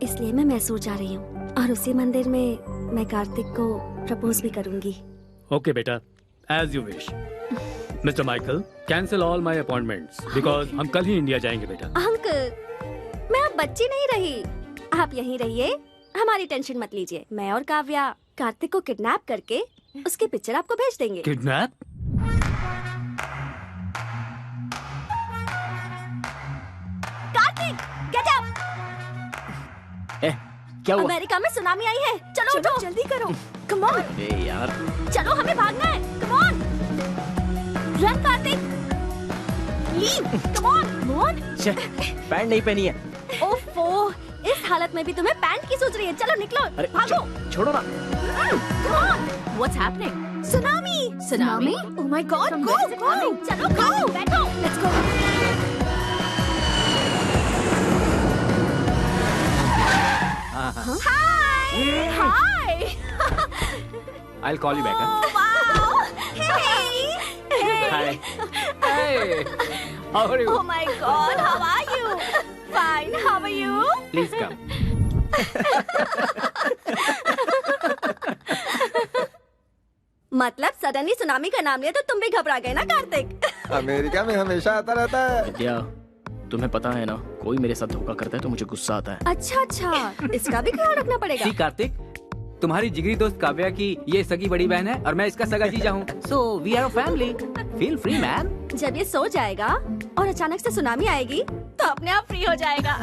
इसलिए मैं मैसूर जा रही हूँ और उसी मंदिर में मैं कार्तिक को प्रपोज भी करूंगी। ओके बेटा, as you wish. Mister Michael, cancel all my appointments because हम कल ही इंडिया जाएंगे बेटा। अंकल, मैं अब बच्ची नहीं रही, आप यहीं रहिए, हमारी टेंशन मत लीजिए। मैं और काव्या कार्तिक को किडनैप करके उसकी पिक्चर आपको भेज देंगे। किडनैप? Kartik, get up! क्या हुआ? अमेरिका में सुनामी आई है, चलो उठो, जल्दी करो, कम ऑन। ए यार, चलो हमें भागना है, come on, run Kartik, leave, come on, move on. Pant नहीं पहनी है। ओफो, इस हालत में भी तुम्हें पैंट की सोच रही है। चलो निकलो, भागो, छोड़ो ना। Come on. What's happening? Tsunami! Tsunami? Oh my God! Go! Go! चलो go! बैठो! Let's go! Hi! Hi! I'll call you back. Huh? Wow! Hey! Hi. Hey! How are you? Oh my God! How are you? Fine. How are you? Please come. मतलब suddenly tsunami का नाम लिया तो तुम भी घबरा गए ना कार्तिक? अमेरिका में हमेशा आता रहता है। विद्या, तुम्हें पता है ना, कोई मेरे साथ धोखा करता है तो मुझे गुस्सा आता है। अच्छा अच्छा, इसका भी ख्याल रखना पड़ेगा। सी कार्तिक, तुम्हारी जिगरी दोस्त काव्या की ये सगी बड़ी बहन है और मैं इसका सगा जीजा हूँ। So we are a family. Feel free, man. जब ये सो जाएगा और अचानक से सुनामी आएगी तो अपने आप फ्री हो जाएगा।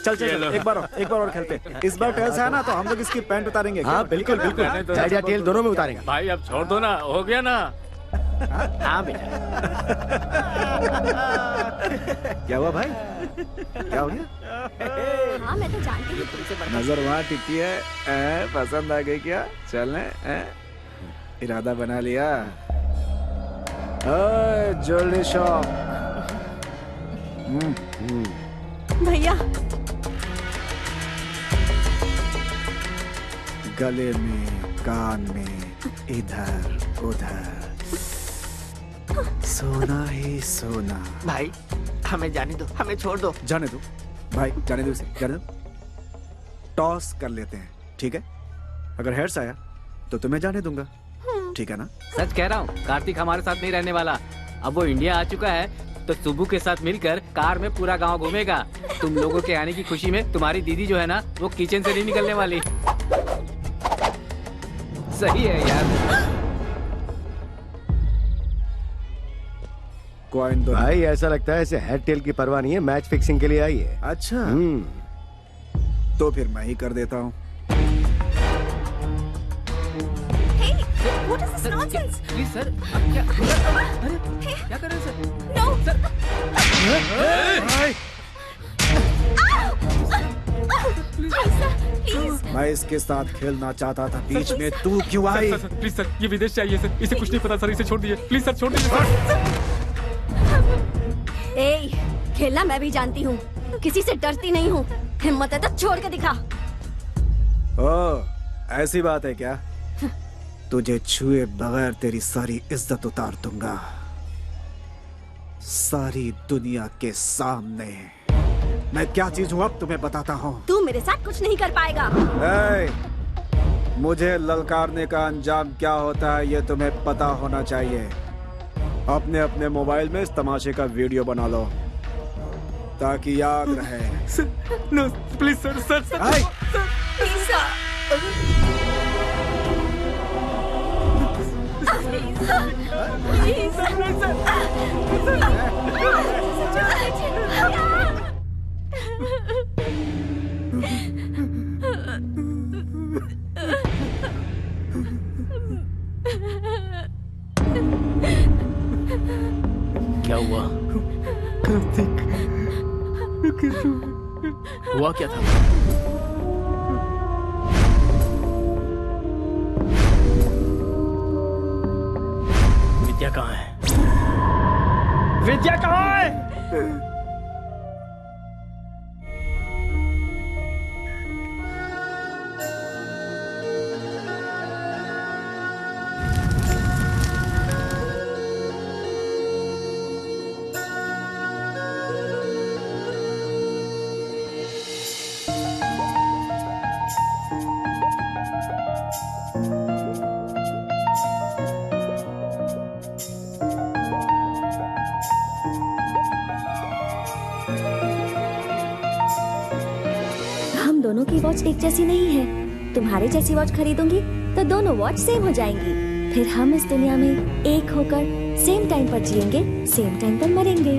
चल एक बार और खेलते। इस बार टेल्स है ना तो हम लोग इसकी पैंट उतारेंगे। हाँ बिल्कुल बिल्कुल, हेड या टेल दोनों में उतारेगा। भाई अब छोड़ दो ना, हो गया ना। हाँ बेटा। क्या हुआ भाई, क्या हो गया? हाँ मैं तो जानती हूँ तुमसे बड़ा। नजर वहाँ टिकी है, पसंद आ गई क्या? चलने इरादा बना लिया। Jewellery shop. भैया गले में, कान में, इधर उधर सोना ही सोना। भाई हमें जाने दो, हमें छोड़ दो। जाने दो भाई, जाने दो इसे, जाने दो। टॉस कर लेते हैं, ठीक है? अगर हेड्स आया तो तुम्हें जाने दूंगा, ठीक है ना? सच कह रहा हूँ, कार्तिक हमारे साथ नहीं रहने वाला। अब वो इंडिया आ चुका है तो सुबू के साथ मिलकर कार में पूरा गांव घूमेगा। तुम लोगों के आने की खुशी में तुम्हारी दीदी जो है ना, वो किचन से नहीं निकलने वाली। सही है यार। कॉइन दो भाई, ऐसा लगता है इसे हेड टेल की परवाह नहीं है, मैच फिक्सिंग के लिए आई है। अच्छा तो फिर मैं ही कर देता हूँ। What is this nonsense? Please sir, क्या कर रहे हैं सर? No. Sir Please. मैं इसके साथ खेलना चाहता था, बीच में तू क्यों आई? प्लीज सर, ये विदेश चाहिए सर, इसे कुछ नहीं पता सर, इसे छोड़ दीजिए प्लीज सर, छोड़ दीजिए। ए, खेलना मैं भी जानती हूँ, किसी से डरती नहीं हूँ। हिम्मत है तो छोड़ के दिखा। ओ, ऐसी बात है क्या? तुझे छुए बगैर तेरी सारी इज्जत उतार दूंगा, सारी दुनिया के सामने। मैं क्या चीज हूँ अब तुम्हें बताता हूँ। तू मेरे साथ कुछ नहीं कर पाएगा। मुझे ललकारने का अंजाम क्या होता है ये तुम्हें पता होना चाहिए। अपने अपने मोबाइल में इस तमाशे का वीडियो बना लो ताकि याद रहे। No please sir, sir sir please sir. क्या हुआ? हुआ क्या था? विद्या कहाँ है? विद्या कहाँ है? दोनों की वॉच एक जैसी नहीं है। तुम्हारे जैसी वॉच खरीदूंगी तो दोनों वॉच सेम हो जाएंगी। फिर हम इस दुनिया में एक होकर सेम टाइम पर जिएंगे, सेम टाइम पर मरेंगे।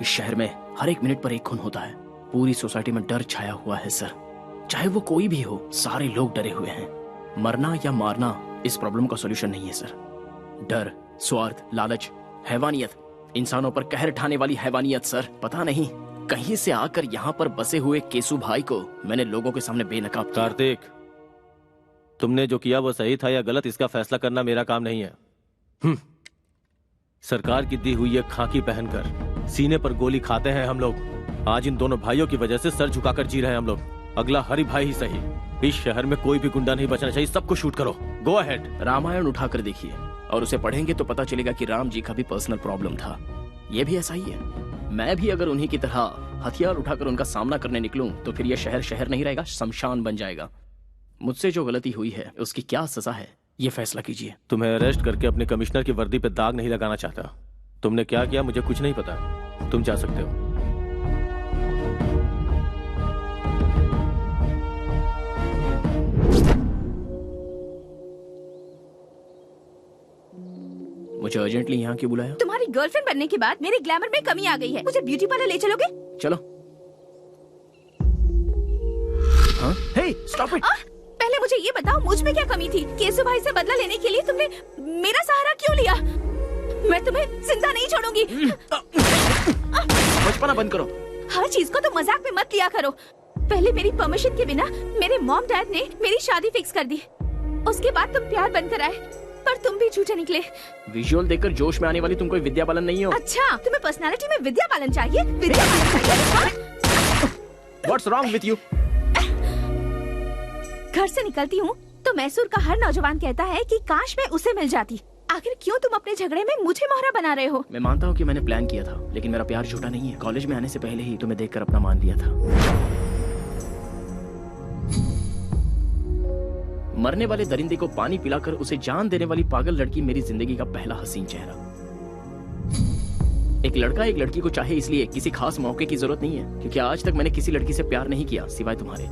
इस शहर में हर एक मिनट पर एक खून होता है। पूरी सोसाइटी में डर छाया हुआ है सर। चाहे वो कोई भी हो, सारे लोग डरे हुए हैं। मरना या मारना इस प्रॉब्लम का सॉल्यूशन नहीं है सर। डर, स्वार्थ, लालच, हैवानियत, इंसानों पर कहर ढाने वाली हैवानियत सर। पता नहीं कहीं से आकर यहाँ पर बसे हुए केसु भाई को मैंने लोगों के सामने बेनकाब किया। कार्तिक, तुमने जो किया वो सही था या गलत, इसका फैसला करना मेरा काम नहीं है। सरकार की दी हुई ये खाकी पहनकर सीने पर गोली खाते हैं हम लोग। आज इन दोनों भाइयों की वजह से सर झुकाकर जी रहे हैं हम लोग। अगला हरि भाई ही सही। इस शहर में कोई भी गुंडा नहीं बचना चाहिए, सबको शूट करो। Go ahead. रामायण उठाकर देखिए और उसे पढ़ेंगे तो पता चलेगा कि राम जी का भी पर्सनल प्रॉब्लम था। ये भी ऐसा ही है। मैं भी अगर उन्हीं की तरह हथियार उठाकर उनका सामना करने निकलूं तो फिर यह शहर शहर नहीं रहेगा, शमशान बन जाएगा। मुझसे जो गलती हुई है उसकी क्या सजा है, ये फैसला कीजिए। तुम्हें अरेस्ट करके अपने कमिश्नर की वर्दी पे दाग नहीं लगाना चाहता। तुमने क्या किया मुझे कुछ नहीं पता। तुम जा सकते हो। मुझे अर्जेंटली यहाँ क्यों बुलाया? तुम्हारी गर्लफ्रेंड बनने के बाद मेरे ग्लैमर में कमी आ गई है। मुझे ब्यूटी पार्लर ले चलोगे? चलो। हाँ? हे, स्टॉप इट। पहले मुझे ये बताओ मुझ में क्या कमी थी? केसु भाई से बदला लेने के लिए तुमने मेरा सहारा क्यों लिया? मैं तुम्हें जिंदा नहीं छोड़ूंगी। बचपना बंद करो। हर चीज को तो मजाक में मत लिया करो। पहले मेरी परमिशन के बिना मेरे मॉम डैड ने मेरी शादी फिक्स कर दी। उसके बाद तुम प्यार बनकर आए, पर तुम भी झूठे निकले। विजुअल देखकर जोश में आने वाली तुम कोई विद्या बालन नहीं हो। अच्छा, तुम्हें पर्सनालिटी में विद्या बालन चाहिए? विद्या बालन चाहिए? What's wrong with you? घर से निकलती हूँ तो मैसूर का हर नौजवान कहता है कि काश मैं उसे मिल जाती। आखिर क्यों तुम अपने झगड़े में मुझे मोहरा बना रहे हो? मैं मानता हूँ कि मैंने प्लान किया था, लेकिन मेरा प्यार झूठा नहीं है। कॉलेज में आने से पहले ही तुम्हें देखकर अपना मान लिया था। मरने वाले दरिंदे को पानी पिलाकर उसे जान देने वाली पागल लड़की मेरी जिंदगी का पहला हसीन चेहरा। एक लड़का एक लड़की को चाहे इसलिए किसी खास मौके की जरूरत नहीं है, क्योंकि आज तक मैंने किसी लड़की से प्यार नहीं किया सिवाय तुम्हारे।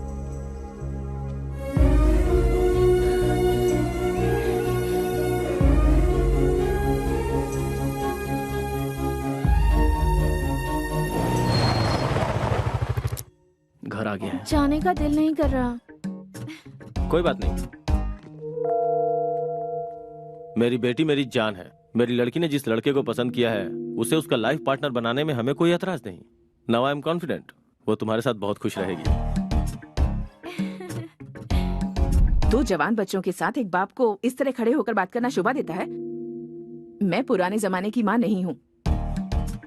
घर आ गया है। जाने का दिल नहीं कर रहा। कोई बात नहीं। मेरी बेटी मेरी जान है। मेरी लड़की ने जिस लड़के को पसंद किया है उसे उसका लाइफ पार्टनर बनाने में हमें कोई एतराज नहीं। नाउ आई एम कॉन्फिडेंट वो तुम्हारे साथ बहुत खुश रहेगी। दो जवान बच्चों के साथ एक बाप को इस तरह खड़े होकर बात करना शोभा देता है? मैं पुराने जमाने की माँ नहीं हूँ।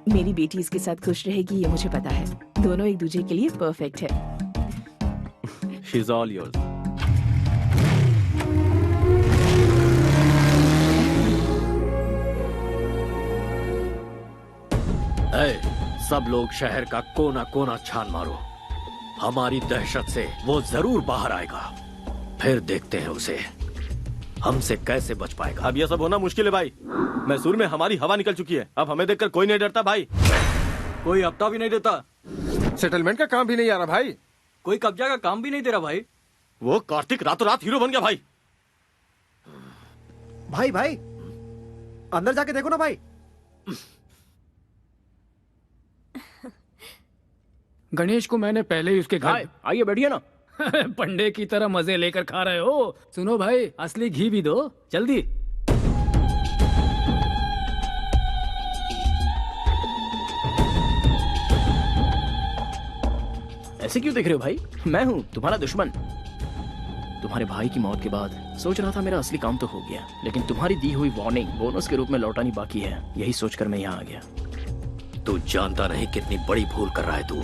मेरी बेटी इसके साथ खुश रहेगी ये मुझे पता है। दोनों एक दूसरे के लिए परफेक्ट है। She is all yours. सब लोग शहर का कोना कोना छान मारो। हमारी दहशत से वो जरूर बाहर आएगा। फिर देखते हैं उसे हमसे कैसे बच पाएगा। अब यह सब होना मुश्किल है भाई। मैसूर में हमारी हवा निकल चुकी है। अब हमें देखकर कोई नहीं डरता भाई। कोई हफ्ता भी नहीं देता। सेटलमेंट का काम भी नहीं आ रहा भाई। कोई कब्जा का काम भी नहीं दे रहा भाई। वो कार्तिक रातों रात हीरो बन गया भाई। भाई अंदर जाके देखो ना भाई। गणेश को मैंने पहले ही उसके घर। आइए बैठिए ना। पंडे की तरह मजे लेकर खा रहे हो। सुनो भाई, असली घी भी दो जल्दी। ऐसे क्यों देख रहे हो भाई? मैं हूँ तुम्हारा दुश्मन। तुम्हारे भाई की मौत के बाद सोच रहा था मेरा असली काम तो हो गया, लेकिन तुम्हारी दी हुई वार्निंग बोनस के रूप में लौटानी बाकी है। यही सोचकर मैं यहाँ आ गया। तू जानता नहीं कितनी बड़ी भूल कर रहा है तू।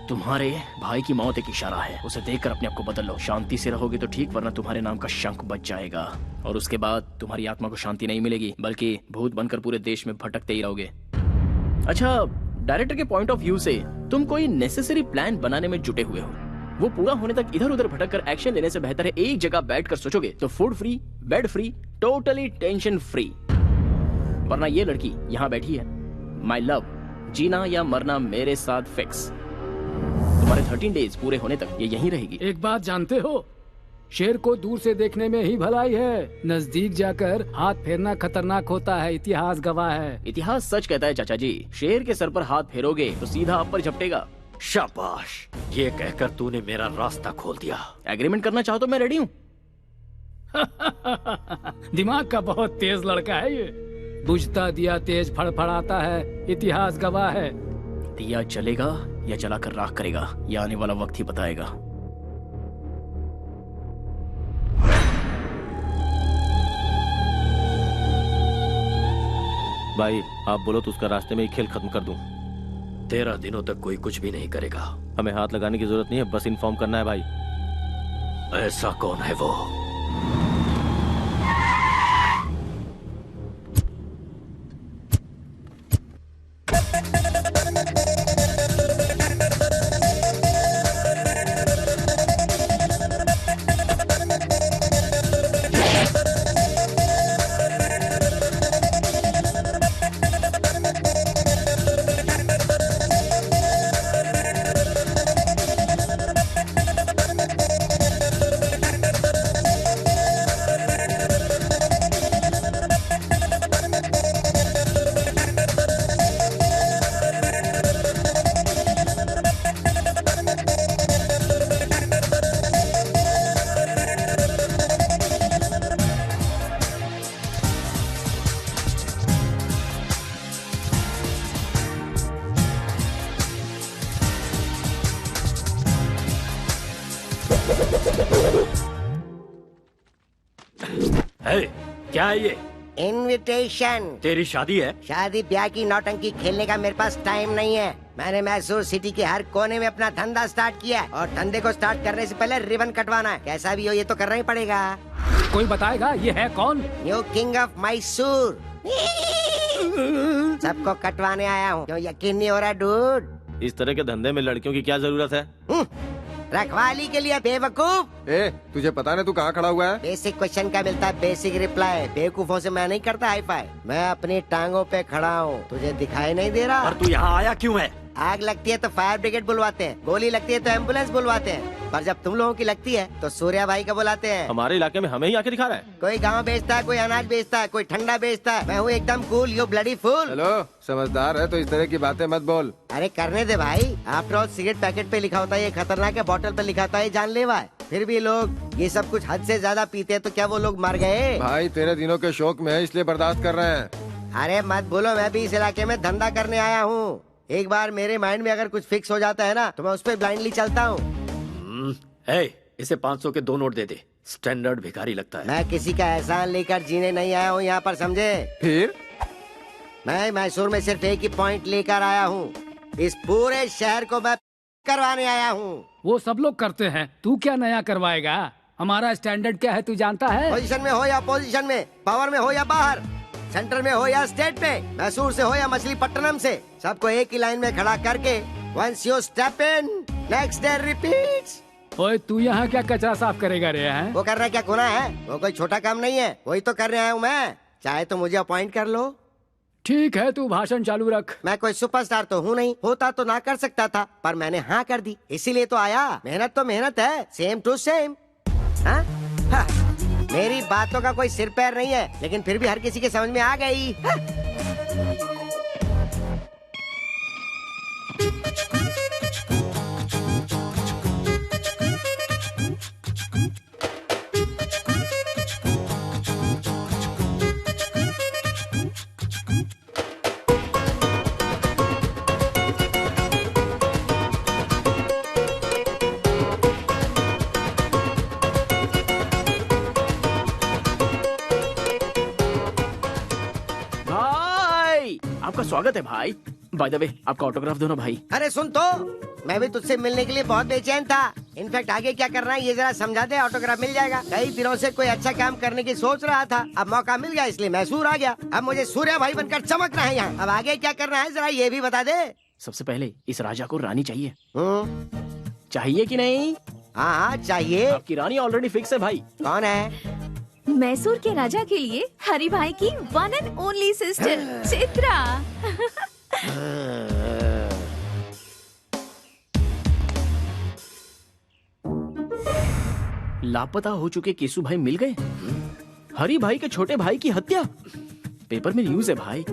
तुम्हारे भाई की मौत एक इशारा है। उसे देखकर अपने आप को बदल लो। शांति से रहोगे तो ठीक, वरना तुम्हारे नाम का शंख बच जाएगा और उसके बाद तुम्हारी आत्मा को शांति नहीं मिलेगी, बल्कि भूत बनकर पूरे देश में भटकते ही रहोगे। अच्छा, डायरेक्टर के पॉइंट ऑफ व्यू से तुम कोई नेसेसरी प्लान बनाने में जुटे हुए हो। वो पूरा होने तक इधर उधर भटक कर एक्शन लेने से बेहतर है एक जगह बैठकर सोचोगे तो food free, bed free, totally tension free. वरना ये लड़की यहाँ बैठी है, माई लव, जीना या मरना मेरे साथ फिक्स। तुम्हारे 13 डेज पूरे होने तक ये यहीं रहेगी। एक बात जानते हो, शेर को दूर से देखने में ही भलाई है, नजदीक जाकर हाथ फेरना खतरनाक होता है। इतिहास गवाह है। इतिहास सच कहता है चाचा जी। शेर के सर पर हाथ फेरोगे तो सीधा आप पर झपटेगा। शाबाश, ये कहकर तूने मेरा रास्ता खोल दिया। एग्रीमेंट करना चाहो तो मैं रेडी हूँ। दिमाग का बहुत तेज लड़का है ये। बुझता दिया तेज फड़फड़ाता है, इतिहास गवाह है। दिया जलेगा या जलाकर राख करेगा, यह आने वाला वक्त ही बताएगा। भाई आप बोलो तो उसका रास्ते में ही खेल खत्म कर दूं। 13 दिनों तक कोई कुछ भी नहीं करेगा। हमें हाथ लगाने की जरूरत नहीं है, बस इन्फॉर्म करना है भाई। ऐसा कौन है वो? है क्या है ये? इनविटेशन। तेरी शादी है? शादी ब्याह की नौटंकी खेलने का मेरे पास टाइम नहीं है। मैंने मैसूर सिटी के हर कोने में अपना धंधा स्टार्ट किया है और धंधे को स्टार्ट करने से पहले रिबन कटवाना है। कैसा भी हो ये तो करना ही पड़ेगा। कोई बताएगा ये है कौन? New king of Mysore. सबको कटवाने आया हूँ। क्यों यकीन नहीं हो रहा डूड? इस तरह के धंधे में लड़कियों की क्या जरूरत है? रखवाली के लिए बेवकूफ। तुझे पता ना तू कहाँ खड़ा हुआ है? बेसिक क्वेश्चन का मिलता है बेसिक रिप्लाई। बेवकूफों से मैं नहीं करता हाई फाई। मैं अपनी टांगों पे खड़ा हूँ, तुझे दिखाई नहीं दे रहा? और तू यहाँ आया क्यों है? आग लगती है तो फायर ब्रिगेड बुलवाते हैं, गोली लगती है तो एम्बुलेंस बुलवाते हैं, पर जब तुम लोगों की लगती है तो सूर्या भाई का बुलाते हैं। हमारे इलाके में हमें ही आके दिखा रहा है। कोई गाँव बेचता है, कोई अनाज बेचता है, कोई ठंडा बेचता है। मैं हूँ एकदम cool, you bloody fool. Hello, समझदार है तो इस तरह की बातें मत बोल। अरे करने दे भाई। आफ्टर ऑल सिगरेट पैकेट पे लिखा होता है ये खतरनाक है, बोतल पे लिखा होता है ये जानलेवा है। फिर भी लोग ये सब कुछ हद से ज्यादा पीते हैं, तो क्या वो लोग मर गए? भाई तेरे दिनों के शौक में है इसलिए बर्दाश्त कर रहे हैं। अरे मत बोलो, मैं भी इस इलाके में धंधा करने आया हूँ। एक बार मेरे माइंड में अगर कुछ फिक्स हो जाता है ना तो मैं उस पर ब्लाइंडली चलता हूँ। इसे 500 के 2 नोट दे दे। स्टैंडर्ड भिखारी लगता है। मैं किसी का एहसान लेकर जीने नहीं आया हूँ यहाँ पर, समझे? फिर मैं मैसूर में सिर्फ एक ही पॉइंट लेकर आया हूँ। इस पूरे शहर को मैं करवाने आया हूँ। वो सब लोग करते हैं, तू क्या नया करवाएगा? हमारा स्टैंडर्ड क्या है तू जानता है? पोजीशन में हो या पोजीशन में, पावर में हो या बाहर, सेंटर में हो या स्टेट में, मैसूर से हो या मछलीपट्टनम से, सबको एक ही लाइन में खड़ा करके once you step in next day repeats. ओए तू यहाँ क्या कचरा साफ करेगा रे? हैं? वो करना क्या गुनाह है? वो कोई छोटा काम नहीं है, वही तो कर रहा हूँ मैं। चाहे तो मुझे अपॉइंट कर लो। ठीक है, तू भाषण चालू रख। मैं कोई सुपरस्टार तो हूँ नहीं, होता तो ना कर सकता था, पर मैंने हाँ कर दी, इसीलिए तो आया। मेहनत तो मेहनत है, सेम टू सेम। हाँ? हाँ। मेरी बातों का कोई सिर पैर नहीं है, लेकिन फिर भी हर किसी के समझ में आ गई। हाँ? आपका स्वागत है भाई। बाय द वे, आपका ऑटोग्राफ दो ना भाई। अरे सुन तो, मैं भी तुझसे मिलने के लिए बहुत बेचैन था। इनफैक्ट आगे क्या करना है ये जरा समझा दे, ऑटोग्राफ मिल जाएगा। कई दिनों से कोई अच्छा काम करने की सोच रहा था, अब मौका मिल गया इसलिए मैसूर आ गया। अब मुझे सूर्या भाई बनकर चमकना है यहाँ। अब आगे क्या करना है जरा ये भी बता दे। सबसे पहले इस राजा को रानी चाहिए। चाहिए कि नहीं? हाँ चाहिए। आपकी रानी ऑलरेडी फिक्स है भाई। कौन है? मैसूर के राजा के लिए हरि भाई की one and only sister Chitra. लापता हो चुके केसु भाई मिल गए। हरि भाई के छोटे भाई की हत्या, पेपर में न्यूज है भाई।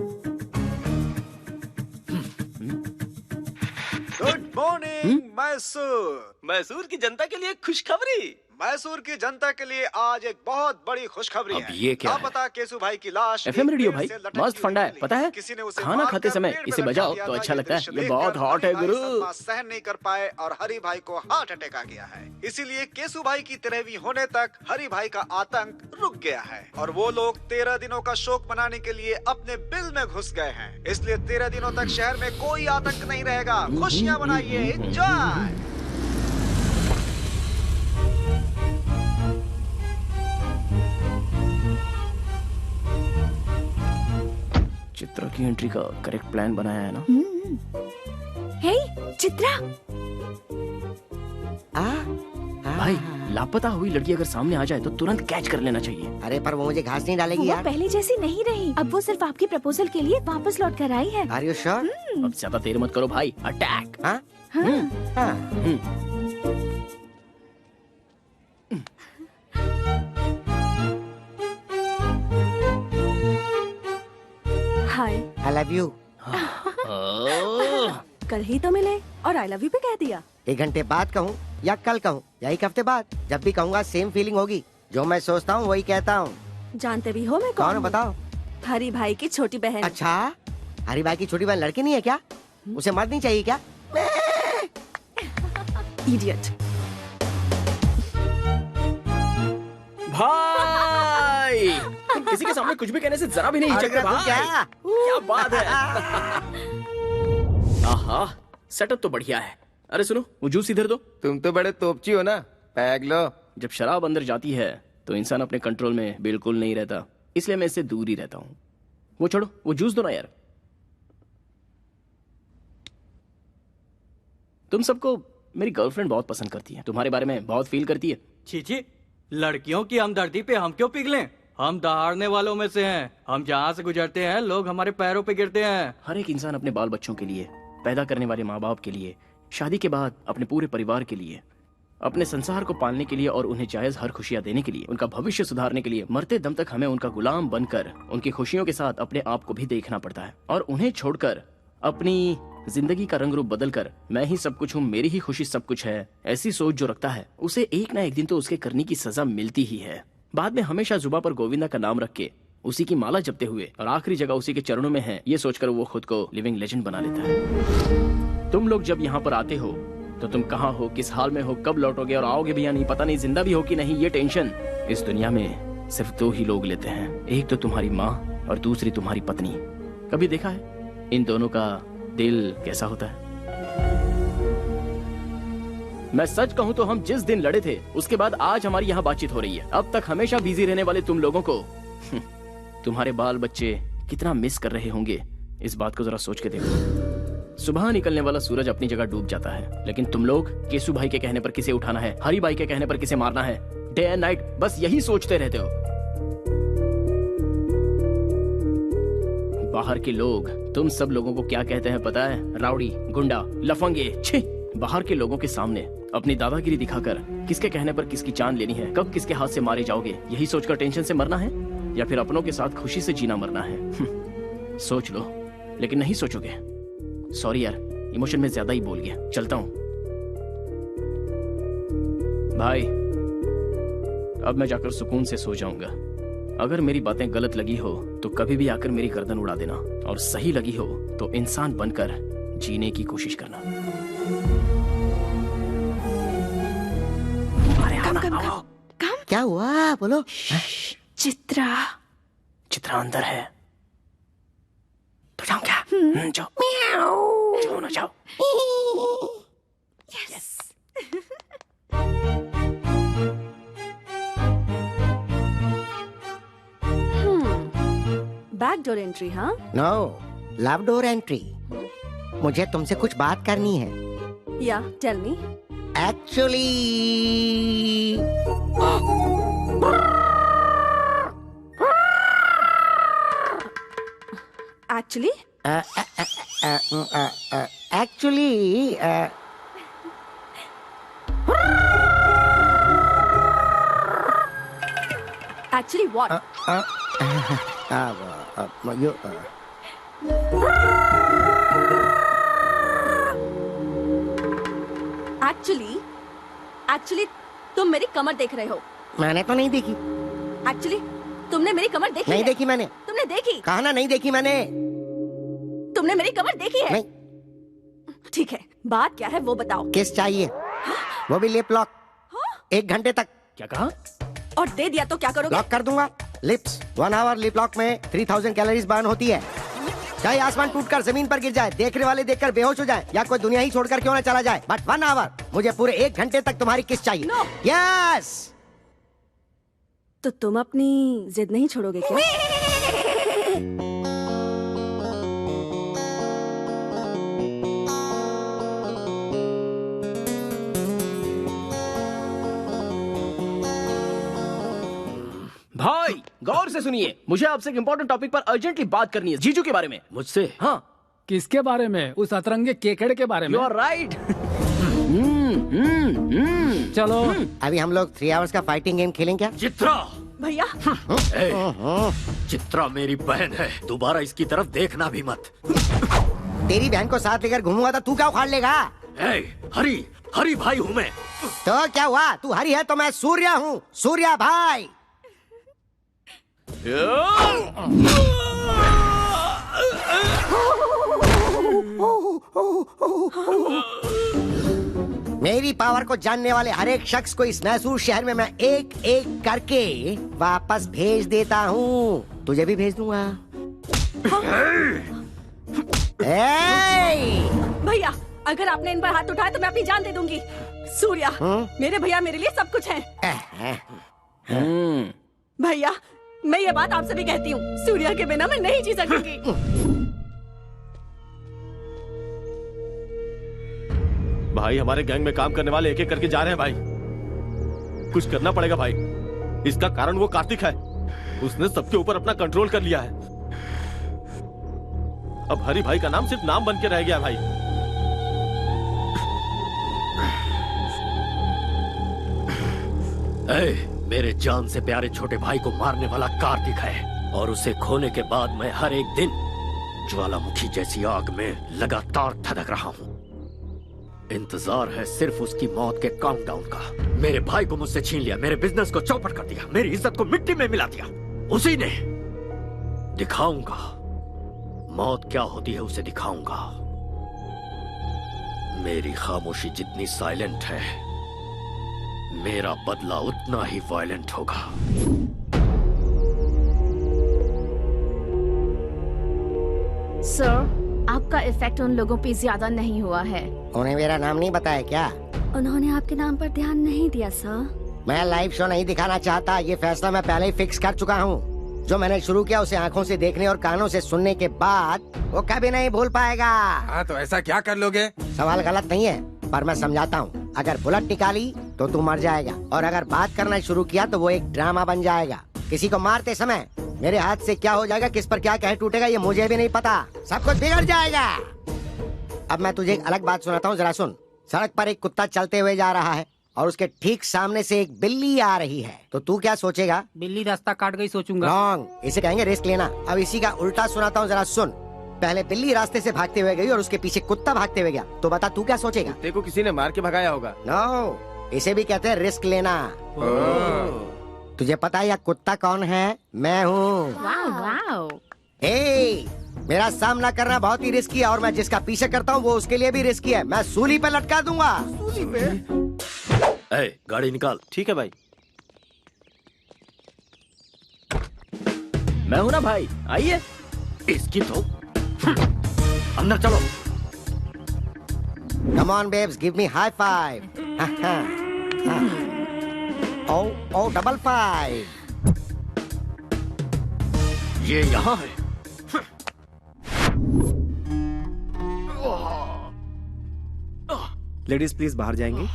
Good morning Mysore. मैसूर की जनता के लिए खुशखबरी। मैसूर की जनता के लिए आज एक बहुत बड़ी खुशखबरी है। ये क्या है? पता केसु भाई की लाश FM रेडियो भाई मस्त फंडा है, पता है? खाना खाते समय इसे बजाओ तो अच्छा लगता है। ये बहुत हॉट है गुरु। सहन नहीं कर पाए और हरि भाई को हार्ट अटैक आ गया है। इसीलिए केसु भाई की 13वीं होने तक हरि भाई का आतंक रुक गया है और वो लोग 13 दिनों का शोक मनाने के लिए अपने बिल में घुस गए हैं। इसलिए 13 दिनों तक शहर में कोई आतंक नहीं रहेगा। खुशियाँ मनाइए, एंजॉय। चित्रा की एंट्री का करेक्ट प्लान बनाया है ना? हे चित्रा। भाई लापता हुई लड़की अगर सामने आ जाए तो तुरंत कैच कर लेना चाहिए। अरे पर वो मुझे घास नहीं डालेगी वो यार। पहले जैसी नहीं रही, अब वो सिर्फ आपके प्रपोजल के लिए वापस लौट कर आई है। Are you sure? अब ज्यादा देर मत करो भाई, अटैक। हाँ? हाय। I love you. कल ही तो मिले और आई लव यू भी कह दिया। 1 घंटे बाद कहूँ या कल कहूँ या 1 हफ्ते बाद, जब भी कहूँगा सेम फीलिंग होगी। जो मैं सोचता हूँ वही कहता हूँ। जानते भी हो मैं कौन? बताओ। हरी भाई की छोटी बहन। अच्छा, हरी भाई की छोटी बहन लड़की नहीं है क्या? उसे मर्द नहीं चाहिए क्या? इडियट। भाई किसी के सामने कुछ भी कहने से जरा भी नहीं हिचकते भाई। क्या बात है। आहा, सेटअप तो बढ़िया है। अरे सुनो, वो जूस इधर दो। तुम तो बड़े तोपची हो ना, पैग लो। जब शराब अंदर जाती है तो इंसान अपने कंट्रोल में बिल्कुल नहीं रहता, इसलिए मैं इससे दूर ही रहता हूँ। वो छोड़ो, वो जूस दो ना यार। तुम सबको मेरी गर्लफ्रेंड बहुत पसंद करती है, तुम्हारे बारे में बहुत फील करती है। चीची, लड़कियों की हमदर्दी पे हम क्यों पिघलें? हम दहाड़ने वालों में से हैं। हम जहाँ से गुजरते हैं लोग हमारे पैरों पे गिरते हैं। हर एक इंसान अपने बाल बच्चों के लिए, पैदा करने वाले माँ बाप के लिए, शादी के बाद अपने पूरे परिवार के लिए, अपने संसार को पालने के लिए और उन्हें जायज हर खुशियां देने के लिए, उनका भविष्य सुधारने के लिए मरते दम तक हमें उनका गुलाम बनकर उनकी खुशियों के साथ अपने आप को भी देखना पड़ता है। और उन्हें छोड़कर अपनी जिंदगी का रंग रूप बदलकर मैं ही सब कुछ हूँ, मेरी ही खुशी सब कुछ है, ऐसी सोच जो रखता है उसे एक ना एक दिन तो उसके करने की सजा मिलती ही है। बाद में हमेशा जुबा पर गोविंदा का नाम रख के उसी की माला जपते हुए और आखिरी जगह उसी के चरणों में है, ये सोचकर वो खुद को लिविंग लेजेंड बना लेता है। तुम लोग जब यहाँ पर आते हो तो तुम कहाँ हो, किस हाल में हो, कब लौटोगे और आओगे भी या नहीं, पता नहीं, जिंदा भी हो कि नहीं, ये टेंशन इस दुनिया में सिर्फ दो ही लोग लेते हैं, एक तो तुम्हारी माँ और दूसरी तुम्हारी पत्नी। कभी देखा है इन दोनों का दिल कैसा होता है? मैं सच कहूं तो हम जिस दिन लड़े थे उसके बाद आज हमारी यहाँ बातचीत हो रही है। अब तक हमेशा बिजी रहने वाले तुम लोगों को तुम्हारे बाल बच्चे कितना मिस कर रहे होंगे, इस बात को जरा सोच के देखो। सुबह निकलने वाला सूरज अपनी जगह डूब जाता है, लेकिन तुम लोग केसु भाई के कहने पर किसे उठाना है, हरी भाई के कहने पर किसे मारना है, डे एंड नाइट बस यही सोचते रहते हो। बाहर के लोग तुम सब लोगों को क्या कहते हैं पता है? राउडी, गुंडा, लफंगे। छी! बाहर के लोगों के सामने अपनी दादागिरी दिखाकर किसके कहने पर किसकी जान लेनी है, कब किसके हाथ से मारे जाओगे, यही सोचकर टेंशन से मरना है या फिर अपनों के साथ खुशी से जीना मरना है? सोच लो, लेकिन नहीं सोचोगे। सॉरी यार, इमोशन में ज्यादा ही बोल गया, चलता हूं। भाई अब मैं जाकर सुकून से सो जाऊंगा। अगर मेरी बातें गलत लगी हो तो कभी भी आकर मेरी गर्दन उड़ा देना, और सही लगी हो तो इंसान बनकर जीने की कोशिश करना। कम। क्या हुआ बोलो? चित्रा अंदर है। तो जाओ क्या? जाओ जाओ ना, जाओ। यस। Back door entry? हाँ, नो, लव डोर एंट्री। मुझे तुमसे कुछ बात करनी है। या tell me. Actually actually what? Actually तुम मेरी कमर देख रहे हो। मैंने तो नहीं देखी। एक्चुअली तुमने मेरी कमर देखी नहीं है? देखी मैंने। तुमने देखी? कहा ना नहीं देखी मैंने। तुमने मेरी कमर देखी है? नहीं। ठीक है, बात क्या है वो बताओ। किस चाहिए? वो भी लिप लॉक। 1 घंटे तक। क्या कहा? और दे दिया तो क्या करोगे? लॉक कर दूंगा। लिप्स 1 आवर लिप लॉक में 3000 कैलोरीज बर्न होती है। चाहे आसमान टूटकर जमीन पर गिर जाए, देखने वाले देखकर बेहोश हो जाए, या कोई दुनिया ही छोड़कर क्यों न चला जाए, बट 1 आवर, मुझे पूरे 1 घंटे तक तुम्हारी किस चाहिए। No. यस। तो तुम अपनी जिद नहीं छोड़ोगे क्या? भाई गौर से सुनिए, मुझे आपसे एक इम्पोर्टेंट टॉपिक पर अर्जेंटली बात करनी है, जीजू के बारे में। मुझसे? हाँ। किसके बारे में? उस अतरंगे केकड़े के बारे में? You are right. चलो अभी हम लोग 3 आवर्स का फाइटिंग गेम खेलें क्या? चित्रा भैया। चित्रा मेरी बहन है, दोबारा इसकी तरफ देखना भी मत। तेरी बहन को साथ लेकर घूमूंगा तो तू क्या उखाड़ लेगा? हरी भाई हूँ मैं। तो क्या हुआ? तू हरी है तो मैं सूर्या हूँ, सूर्या भाई। मेरी पावर को जानने वाले हर एक शख्स को इस मैसूर शहर में मैं एक एक करके वापस भेज देता हूँ। तुझे भी भेज दूंगा। भैया, अगर आपने इन पर हाथ उठाया तो मैं अपनी जान दे दूंगी। सूर्या, मेरे भैया मेरे लिए सब कुछ है। भैया, मैं ये बात आपसे भी कहती हूँ, सूर्या के बिना मैं नहीं जी सकूंगी। भाई, हमारे गैंग में काम करने वाले एक एक करके जा रहे हैं भाई। कुछ करना पड़ेगा भाई। इसका कारण वो कार्तिक है। उसने सबके ऊपर अपना कंट्रोल कर लिया है। अब हरि भाई का नाम सिर्फ नाम बन के रह गया भाई। मेरे जान से प्यारे छोटे भाई को मारने वाला कार्तिक है, और उसे खोने के बाद मैं हर एक दिन ज्वालामुखी जैसी आग में लगातार धधक रहा हूँ। इंतजार है सिर्फ उसकी मौत के काउंटडाउन का। मेरे भाई को मुझसे छीन लिया, मेरे बिजनेस को चौपट कर दिया, मेरी इज्जत को मिट्टी में मिला दिया। उसी ने दिखाऊंगा मौत क्या होती है, उसे दिखाऊंगा। मेरी खामोशी जितनी साइलेंट है, मेरा बदला उतना ही वायलेंट होगा। सर, आपका इफेक्ट उन लोगों पे ज्यादा नहीं हुआ है। उन्हें मेरा नाम नहीं बताया क्या? उन्होंने आपके नाम पर ध्यान नहीं दिया सर। मैं लाइव शो नहीं दिखाना चाहता, ये फैसला मैं पहले ही फिक्स कर चुका हूँ। जो मैंने शुरू किया उसे आंखों से देखने और कानों से सुनने के बाद वो कभी नहीं भूल पाएगा। हाँ, तो ऐसा क्या कर लोगे? सवाल गलत नहीं है, पर मैं समझाता हूँ। अगर बुलेट निकाली तो तू मर जाएगा, और अगर बात करना शुरू किया तो वो एक ड्रामा बन जाएगा। किसी को मारते समय मेरे हाथ से क्या हो जाएगा, किस पर क्या कह टूटेगा, ये मुझे भी नहीं पता। सब कुछ बिगड़ जाएगा। अब मैं तुझे एक अलग बात सुनाता हूँ, जरा सुन। सड़क पर एक कुत्ता चलते हुए जा रहा है और उसके ठीक सामने से एक बिल्ली आ रही है, तो तू क्या सोचेगा? बिल्ली रास्ता काट गई सोचूंगा। रॉन्ग, इसे कहेंगे रिस्क लेना। अब इसी का उल्टा सुनाता हूँ, जरा सुन। पहले बिल्ली रास्ते से भागते हुए गई और उसके पीछे कुत्ता भागते हुए गया, तो बता तू क्या सोचेगा? कुत्ते को किसी ने मार के भगाया होगा। नो, इसे भी कहते हैं रिस्क लेना। तुझे पता है यह कुत्ता कौन है? मैं हूँ। मेरा सामना करना बहुत ही रिस्की है, और मैं जिसका पीछे करता हूँ वो उसके लिए भी रिस्की है। मैं सूली पे लटका दूंगा। सूली पे? गाड़ी निकाल। ठीक है भाई। मैं हूं ना भाई, आइए। इसकी तो अंदर चलो। Come on babes, give me high five. Oh, double five. ये यहाँ है। लेडीज प्लीज बाहर जाएंगी।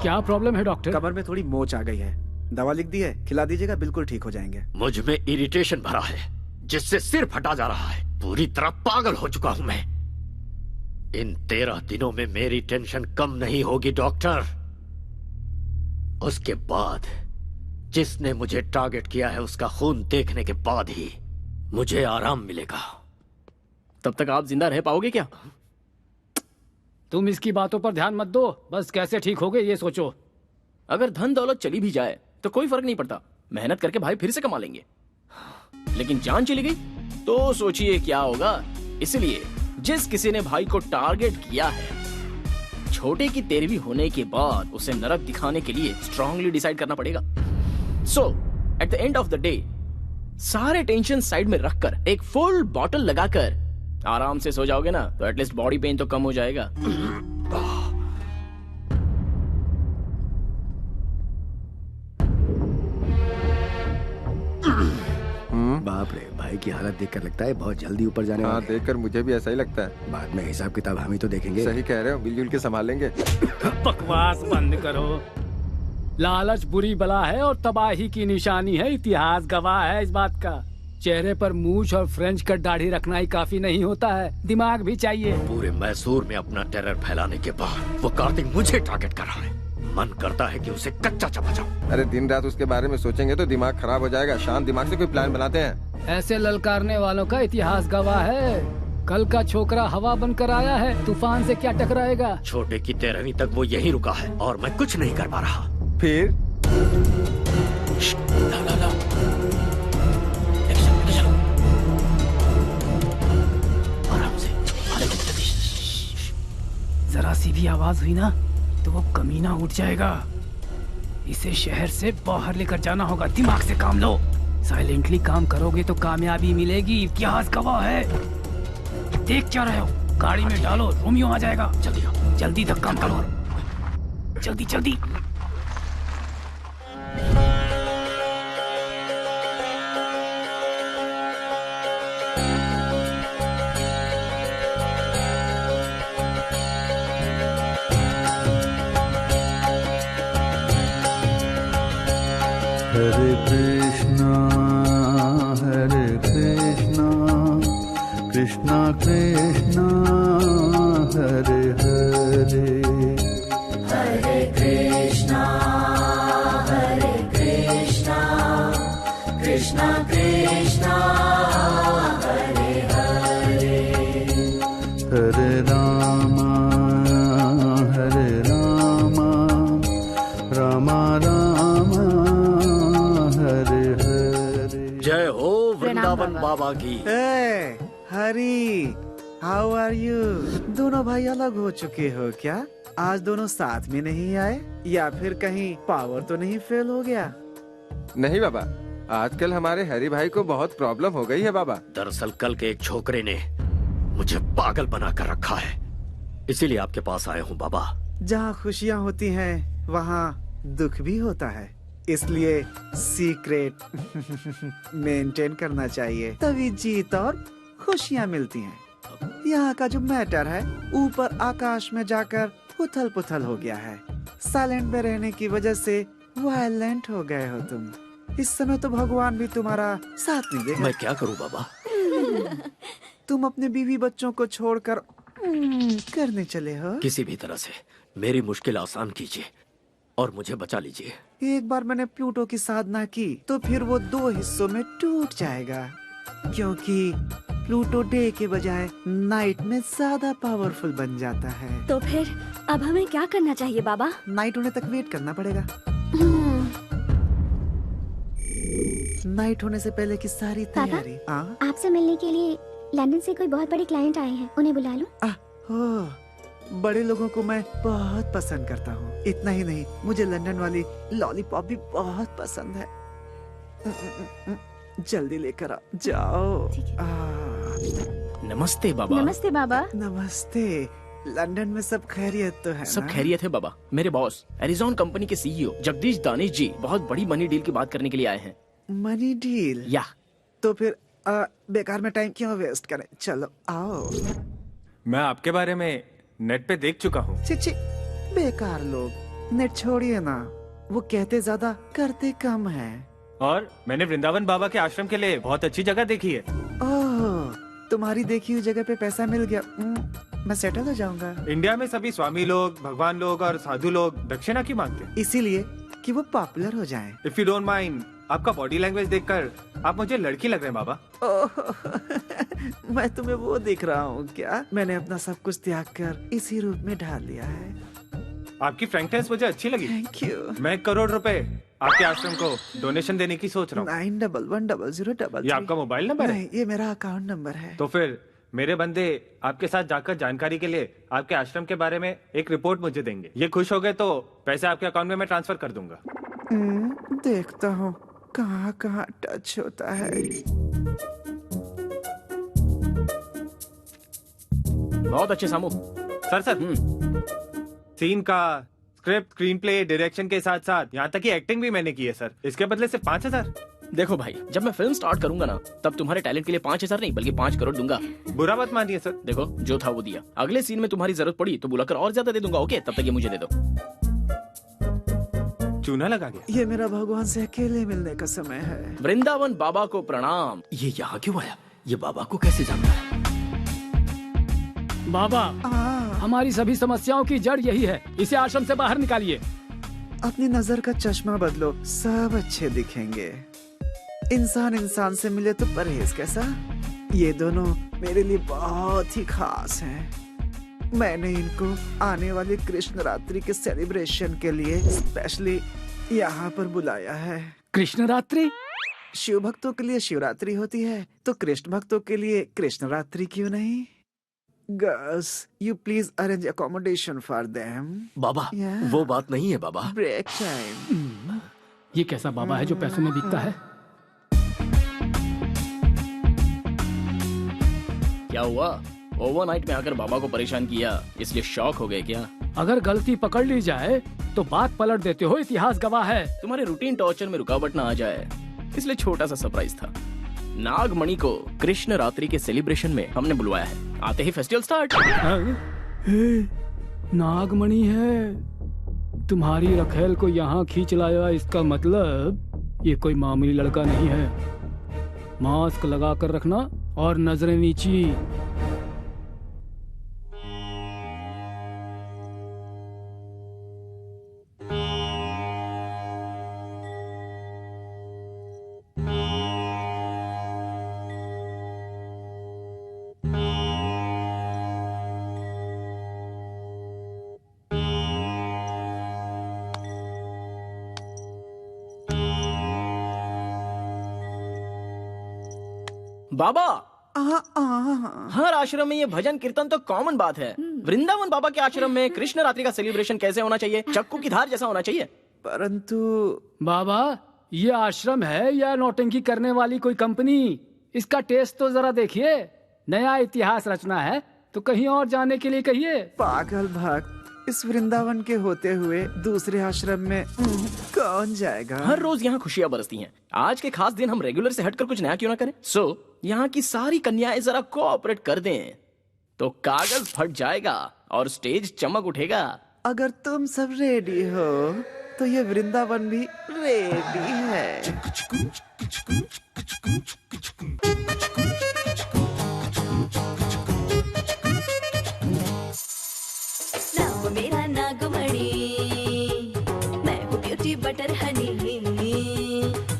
क्या प्रॉब्लम है डॉक्टर? कमर में थोड़ी मोच आ गई है, दवा लिख दी है, खिला दीजिएगा, बिल्कुल ठीक हो जाएंगे। मुझ में इरिटेशन भरा है, जिससे सिर फटा जा रहा है। पूरी तरह पागल हो चुका हूं मैं। इन 13 दिनों में मेरी टेंशन कम नहीं होगी डॉक्टर। उसके बाद जिसने मुझे टारगेट किया है उसका खून देखने के बाद ही मुझे आराम मिलेगा। तब तक आप जिंदा रह पाओगे क्या? तुम इसकी बातों पर ध्यान मत दो, बस कैसे ठीक होगे ये सोचो। अगर धन दौलत चली भी जाए तो कोई फर्क नहीं पड़ता, मेहनत करके भाई फिर से कमा लेंगे। लेकिन जान चली गई तो सोचिए क्या होगा। इसलिए जिस किसी ने भाई को टारगेट किया है, छोटे की 13वीं होने के बाद उसे नरक दिखाने के लिए स्ट्रांगली डिसाइड करना पड़ेगा। So at the end of the day सारे टेंशन साइड में रखकर एक फुल बॉटल लगाकर आराम से सो जाओगे ना, तो एटलीस्ट बॉडी पेन तो कम हो जाएगा। बाप रे, भाई की हालत देखकर लगता है बहुत जल्दी ऊपर जाने वाले हैं। देखकर मुझे भी ऐसा ही लगता है। बाद में हिसाब किताब हम ही तो देखेंगे। सही कह रहे हो, मिलजुल के संभालेंगे। बकवास बंद करो। लालच बुरी बला है और तबाही की निशानी है। इतिहास गवाह है इस बात का। चेहरे पर मूछ और फ्रेंच कट दाढ़ी रखना ही काफी नहीं होता है, दिमाग भी चाहिए। पूरे मैसूर में अपना टेरर फैलाने के बाद वो कार्तिक मुझे टारगेट कर रहा है। मन करता है कि उसे कच्चा चबा जाऊं। अरे दिन रात उसके बारे में सोचेंगे तो दिमाग खराब हो जाएगा। शांत दिमाग से कोई प्लान बनाते हैं। ऐसे ललकारने वालों का इतिहास गवाह है। कल का छोकरा हवा बनकर आया है, तूफान से क्या टकराएगा। छोटे की 13वीं तक वो यहीं रुका है और मैं कुछ नहीं कर पा रहा। फिर आराम से। जरा सी भी आवाज हुई ना तो वो कमीना उठ जाएगा। इसे शहर से बाहर लेकर जाना होगा। दिमाग से काम लो। साइलेंटली काम करोगे तो कामयाबी मिलेगी। इतिहास गवाह है। देख क्या रहे हो? गाड़ी में डालो, रोमियो आ जाएगा। जल्दी जल्दी धक्का करो। जल्दी जल्दी। हरे कृष्णा कृष्णा कृष्णा हरे हरे, हरे कृष्णा कृष्णा कृष्णा हरे हरे, हरे राम राम राम हरे हरे। जय हो वृंदावन बाबा की। हरी, हाउ आर यू? दोनों भाई अलग हो चुके हो क्या? आज दोनों साथ में नहीं आए या फिर कहीं पावर तो नहीं फेल हो गया? नहीं बाबा, आजकल हमारे हरी भाई को बहुत प्रॉब्लम हो गई है बाबा। दरअसल कल के एक छोकरे ने मुझे पागल बना कर रखा है, इसीलिए आपके पास आया हूँ बाबा। जहाँ खुशियाँ होती हैं वहाँ दुख भी होता है, इसलिए सीक्रेट मेंटेन करना चाहिए, तभी जीत और खुशियाँ मिलती हैं। यहाँ का जो मैटर है ऊपर आकाश में जाकर उथल पुथल हो गया है। साइलेंट में रहने की वजह से वायलेंट हो गए हो तुम। इस समय तो भगवान भी तुम्हारा साथ नहीं देगा। मैं क्या करूँ बाबा? तुम अपने बीवी बच्चों को छोड़कर करने चले हो। किसी भी तरह से मेरी मुश्किल आसान कीजिए और मुझे बचा लीजिए। एक बार मैंने प्लूटो की साधना की तो फिर वो 2 हिस्सों में टूट जाएगा, क्योंकि प्लूटो डे के बजाय नाइट में ज्यादा पावरफुल बन जाता है। तो फिर अब हमें क्या करना चाहिए बाबा? नाइट होने तक वेट करना पड़ेगा। नाइट होने से पहले की सारी तैयारी। आपसे मिलने के लिए लंदन से कोई बहुत बड़े क्लाइंट आए हैं, उन्हें बुला लूं? हो, बड़े लोगों को मैं बहुत पसंद करता हूँ। इतना ही नहीं, मुझे लंदन वाली लॉलीपॉप भी बहुत पसंद है। जल्दी लेकर आ जाओ। नमस्ते बाबा। नमस्ते बाबा। नमस्ते। लंदन में सब खैरियत तो है? सब खैरियत है बाबा। मेरे बॉस एरिजॉन कंपनी के सीईओ जगदीश दानिश जी बहुत बड़ी मनी डील की बात करने के लिए आए हैं। Money deal? या तो फिर बेकार में टाइम क्यों वेस्ट करें? चलो आओ। मैं आपके बारे में नेट पे देख चुका हूँ। छी, बेकार लोग। नेट छोड़िए ना, वो कहते ज्यादा करते कम है। और मैंने वृंदावन बाबा के आश्रम के लिए बहुत अच्छी जगह देखी है। ओह, तुम्हारी देखी हुई जगह पे पैसा मिल गया, मैं सेटल हो जाऊंगा। इंडिया में सभी स्वामी लोग, भगवान लोग और साधु लोग दक्षिणा की मांगते हैं, इसीलिए कि वो पॉपुलर हो जाएं। इफ यू डोंट माइंड, आपका बॉडी लैंग्वेज देखकर आप मुझे लड़की लग रहे हैं बाबा। मैं तुम्हें वो दिख रहा हूँ क्या? मैंने अपना सब कुछ त्याग कर इसी रूप में ढाल लिया है। आपकी फ्रैंकनेस मुझे अच्छी लगी। Thank you. मैं 1 करोड़ रुपए आपके आश्रम को डोनेशन देने की सोच रहा हूँ। 911003। ये आपका मोबाइल नंबर है? नहीं, ये मेरा अकाउंट नंबर है। तो फिर मेरे बंदे आपके साथ जाकर जानकारी के लिए आपके आश्रम के बारे में एक रिपोर्ट मुझे देंगे। ये खुश हो गए तो पैसे आपके अकाउंट में मैं ट्रांसफर कर दूंगा। देखता हूँ कहाँ कहाँ टच होता है। बहुत अच्छे सामू। सर सीन का स्क्रिप्ट, स्क्रीन प्ले, डायरेक्शन के साथ साथ यहाँ तक की एक्टिंग भी मैंने की है सर। इसके बदले सिर्फ 5,000। देखो भाई, जब मैं फिल्म स्टार्ट करूंगा ना तब तुम्हारे टैलेंट के लिए 5,000 नहीं बल्कि 5 करोड़ दूंगा। बुरा मत मानिए सर। देखो जो था वो दिया। अगले सीन में तुम्हारी जरूरत पड़ी तो बुलाकर और ज्यादा दे दूंगा। ओके, तब तक ये मुझे दे दो। चूना लगा गया। ये मेरा भगवान से अकेले मिलने का समय है। वृंदावन बाबा को प्रणाम। ये यहाँ क्यों आया? ये बाबा को कैसे जानता है? बाबा, हमारी सभी समस्याओं की जड़ यही है। इसे आश्रम से बाहर निकालिए। अपनी नजर का चश्मा बदलो, सब अच्छे दिखेंगे। इंसान इंसान से मिले तो परहेज कैसा? ये दोनों मेरे लिए बहुत ही खास हैं। मैंने इनको आने वाली कृष्ण रात्रि के सेलिब्रेशन के लिए स्पेशली यहाँ पर बुलाया है। कृष्ण रात्रि? शिव भक्तों के लिए शिवरात्रि होती है, तो कृष्ण भक्तों के लिए कृष्ण रात्रि क्यों नहीं? Gus, you please arrange accommodation for them. Baba Yeah. वो बात नहीं है बाबा। Break time. ये कैसा बाबा है जो पैसों में बिकता है? क्या हुआ? ओवरनाइट में आकर बाबा को परेशान किया, इसलिए शॉक हो गए क्या? अगर गलती पकड़ ली जाए तो बात पलट देते हो, इतिहास गवाह है। तुम्हारे रूटीन टॉर्चर में रुकावट ना आ जाए, इसलिए छोटा सा सरप्राइज था। नागमणि को कृष्ण रात्रि के सेलिब्रेशन में हमने बुलवाया है। आते ही फेस्टिवल स्टार्ट। नागमणि है, तुम्हारी रखेल को यहाँ खींच लाया, इसका मतलब ये कोई मामूली लड़का नहीं है। मास्क लगा कर रखना और नजरें नीची। बाबा हर आश्रम में ये भजन कीर्तन तो कॉमन बात है। वृंदावन बाबा के आश्रम में कृष्ण रात्रि का सेलिब्रेशन कैसे होना चाहिए? चक्कू की धार जैसा होना चाहिए। परंतु बाबा, ये आश्रम है या नौटंकी करने वाली कोई कंपनी? इसका टेस्ट तो जरा देखिए। नया इतिहास रचना है तो कहीं और जाने के लिए कहिए। पागल भक्त, इस वृंदावन के होते हुए दूसरे आश्रम में कौन जाएगा? हर रोज यहाँ खुशियाँ बरसती हैं। आज के खास दिन हम रेगुलर से हटकर कुछ नया क्यों ना करें? यहाँ की सारी कन्याएं जरा कोऑपरेट कर दें तो कागज फट जाएगा और स्टेज चमक उठेगा। अगर तुम सब रेडी हो तो ये वृंदावन भी रेडी है। नाम मेरा नागमणि, मैं हूँ ब्यूटी बटर हनी।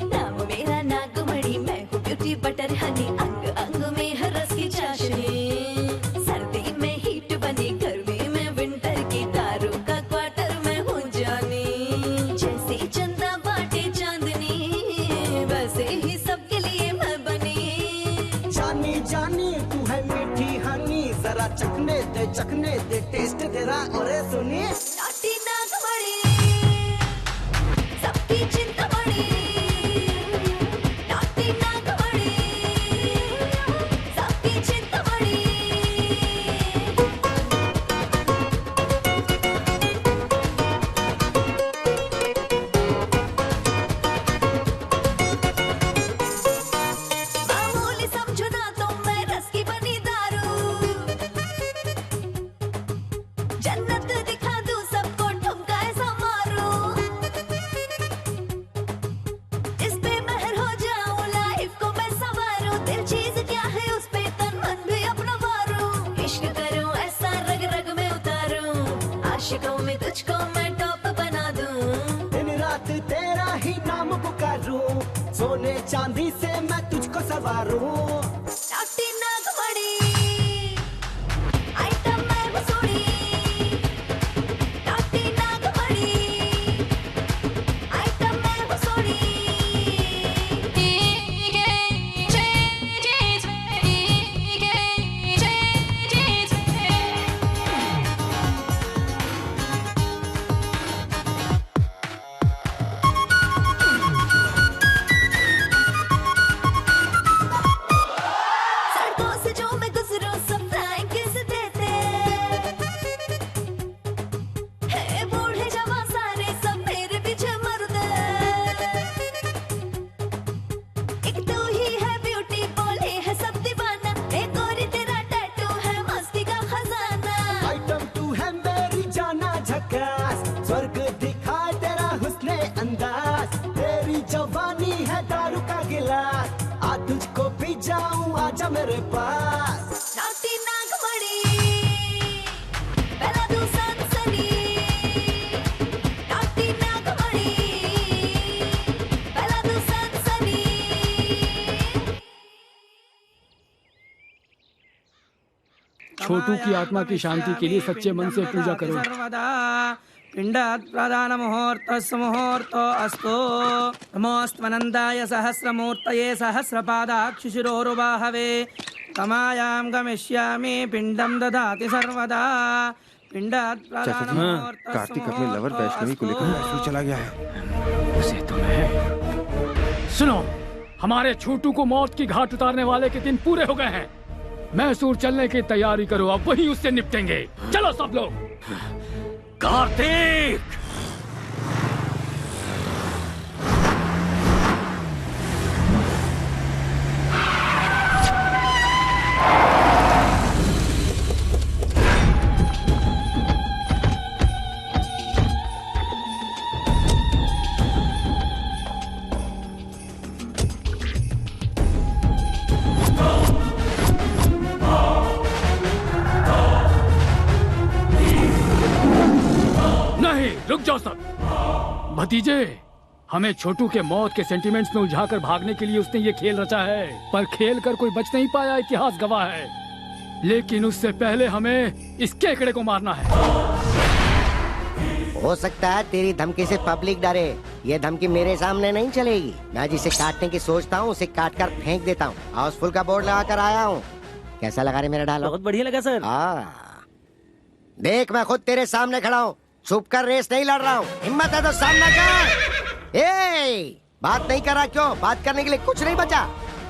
नाम मेरा नागमणि, मैं हूँ ब्यूटी बटर हनी। अंग अंग में है रस की चाशनी, सर्दी में हीट बनी, गर्मी में विंटर की, तारों का क्वार्टर में हूँ जानी। जैसे चंदा बाटे चांदनी, वैसे ही सबके लिए मैं बनी। जानी जानी तू है मीठी हनी, जरा चखने दे टेस्ट तेरा। और सुनिए नाटी नागमणि, सबकी चिंतामणि। नाटी नागमणि, सबकी चिंतामणि। मामूली समझो ना तो मैं रस की बनी दारू। जन्नत दिखा दूं सबको, ठुमका ऐसा मारूं। इस पे महर हो जाऊं, लाइफ को मैं संवारूं। दिल चीज क्या है उस पे तन मन भी अपना वारूं। इश्क करूं ऐसा रग रग में उतारूं, आशिकों में तुझको मैं टॉप बना दूं। दिन रात तेरा ही नाम पुकारूं, सोने चांदी से मैं तुझको सवारूं। नाटी नागमणि, आइटम मैं वसूली। नाटी नागमणि, आइटम मैं वसूली। सड़कों से जो मैं गुजरूं सब फ्लाइंग किस देते हैं। बूढ़े जवान सारे सब मेरे पीछे मरते। एक तू ही है ब्यूटी, बोले है सब दीवाना। एक और तेरा टैटू है मस्ती का खजाना। आइटम तू है मेरी जाना झकास, स्वर्ग दिखाए तेरा हुस्ने अंदाज। तेरी जवानी है दारू का गिलास, आ तुझको पी जाऊं, आजा मेरे पास। नाटी नागमणि, पहला तू सनसनी। नाटी नागमणि, पहला तू सनसनी। छोटू की आत्मा की शांति के लिए सच्चे मन से पूजा करो। सर्वदा पिंडात् प्रदान मुहूर्तस्य मुहूर्तो अस्तु। नमोऽस्त्वनन्दाय सहस्रमूर्तये सहस्रपादाक्षिशिरोरुबाहवे। कमायां गमिष्यामि पिंडम ददाति सर्वदा पिंडात् प्राणान्मुहूर्तः कार्तिक अपने लवर वैष्णवी को लेकर मैसूर चला गया है। उसे तो मैं सुनो, हमारे छोटू को मौत की घाट उतारने वाले के दिन पूरे हो गए हैं। मैसूर चलने की तैयारी करो, अब वहीं उससे निपटेंगे। चलो सब लोग। कार्तिक! रुक जाओ सब। भतीजे, हमें छोटू के मौत के सेंटिमेंट्स में उलझाकर भागने के लिए उसने ये खेल रचा है, पर खेल कर कोई बच नहीं पाया, इतिहास गवाह है। लेकिन उससे पहले हमें इस केकड़े को मारना है। हो सकता है तेरी धमकी से पब्लिक डरे, ये धमकी मेरे सामने नहीं चलेगी। मैं जिसे काटने की सोचता हूँ उसे काट कर फेंक देता हूँ। हाउसफुल का बोर्ड लगा कर आया हूँ। कैसा लगा रे मेरा डायलॉग? बहुत बढ़िया लगा सर। देख, मैं खुद तेरे सामने खड़ा हूँ, छुप कर रेस नहीं लड़ रहा हूँ। हिम्मत है तो सामना कर। बात नहीं कर रहा क्यों? बात करने के लिए कुछ नहीं बचा।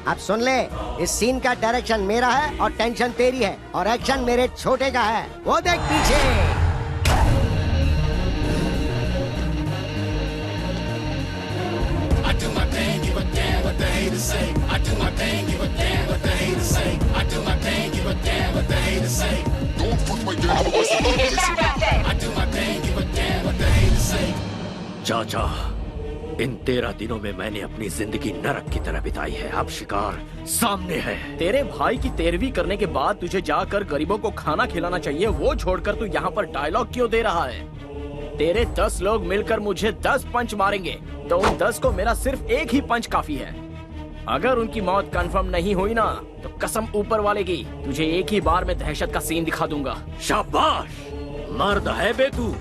अब सुन ले, इस सीन का डायरेक्शन मेरा है और टेंशन तेरी है और एक्शन मेरे छोटे का है। वो देख पीछे। चाचा, इन 13 दिनों में मैंने अपनी जिंदगी नरक की तरह बिताई है। अब शिकार सामने है। तेरे भाई की 13वीं करने के बाद तुझे जाकर गरीबों को खाना खिलाना चाहिए, वो छोड़कर तू यहाँ पर डायलॉग क्यों दे रहा है? तेरे 10 लोग मिलकर मुझे 10 पंच मारेंगे, तो उन 10 को मेरा सिर्फ एक ही पंच काफी है। अगर उनकी मौत कंफर्म नहीं हुई ना, तो कसम ऊपर वाले की, तुझे एक ही बार में दहशत का सीन दिखा दूंगा। शाबाश, मर्द है बे तू।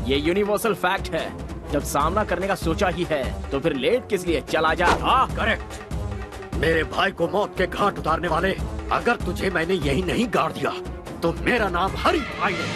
ये यूनिवर्सल फैक्ट है। जब सामना करने का सोचा ही है, तो फिर लेट किस लिए? चला जा। करेक्ट। मेरे भाई को मौत के घाट उतारने वाले, अगर तुझे मैंने यही नहीं गाड़ दिया, तो मेरा नाम हरी भाई है।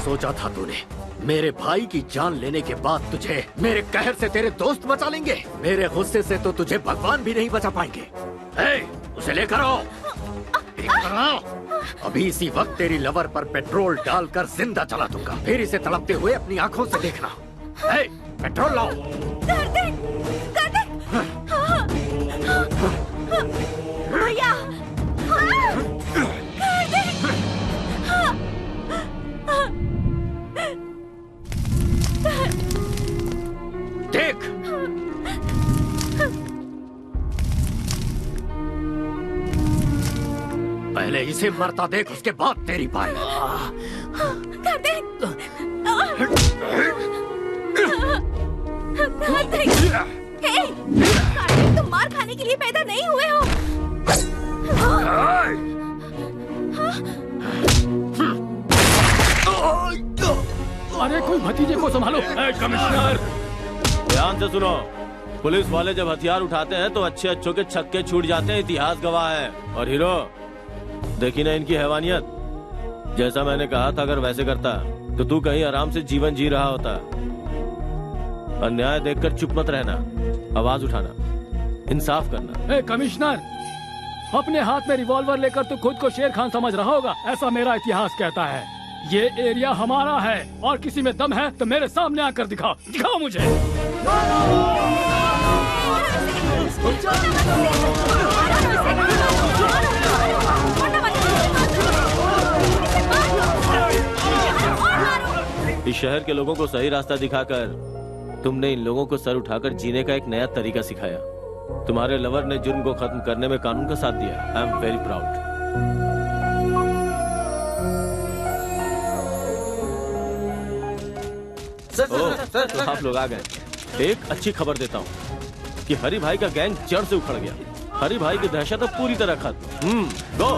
सोचा था तूने मेरे भाई की जान लेने के बाद तुझे मेरे कहर से तेरे दोस्त बचा लेंगे? मेरे गुस्से से तो तुझे भगवान भी नहीं बचा पाएंगे। उसे लेकर आओ, लेकर आओ। अभी इसी वक्त तेरी लवर पर पेट्रोल डालकर जिंदा जला दूंगा, फिर इसे तड़पते हुए अपनी आंखों से देखना। पेट्रोल लाओ। भैया, देख, पहले पहले इसे मरता देख, उसके बाद तेरी पाए। कार्तिक! कार्तिक! हे! कार्तिक, तुम मार खाने के लिए पैदा नहीं हुए हो। अरे कोई भतीजे को संभालो। कमिश्नर, ध्यान से सुनो। पुलिस वाले जब हथियार उठाते हैं तो अच्छे अच्छों के छक्के छूट जाते हैं, इतिहास गवाह है। और हीरो, देखी ना इनकी हैवानियत। जैसा मैंने कहा था, अगर वैसे करता तो तू कहीं आराम से जीवन जी रहा होता। अन्याय देखकर चुप मत रहना, आवाज उठाना, इंसाफ करना। कमिश्नर, अपने हाथ में रिवॉल्वर लेकर तू खुद को शेर खान समझ रहा होगा, ऐसा मेरा इतिहास कहता है। ये एरिया हमारा है और किसी में दम है तो मेरे सामने आकर दिखाओ, दिखाओ मुझे। इस शहर के लोगों को सही रास्ता दिखाकर तुमने इन लोगों को सर उठाकर जीने का एक नया तरीका सिखाया। तुम्हारे लवर ने जुर्म को खत्म करने में कानून का साथ दिया। I am very proud. Sir, तो आप लोग आ गए। एक अच्छी खबर देता हूँ कि हरि भाई का गैंग जड़ से उखड़ गया। हरि भाई की दहशत अब पूरी तरह खत्म। गो।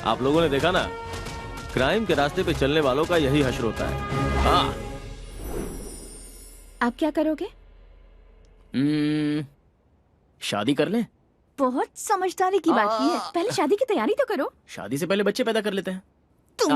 आप लोगों ने देखा ना, क्राइम के रास्ते पे चलने वालों का यही हश्र होता है। हाँ। आप क्या करोगे? शादी कर लें? बहुत समझदारी की बात की है। पहले शादी की तैयारी तो करो। शादी से पहले बच्चे पैदा कर लेते हैं। तुम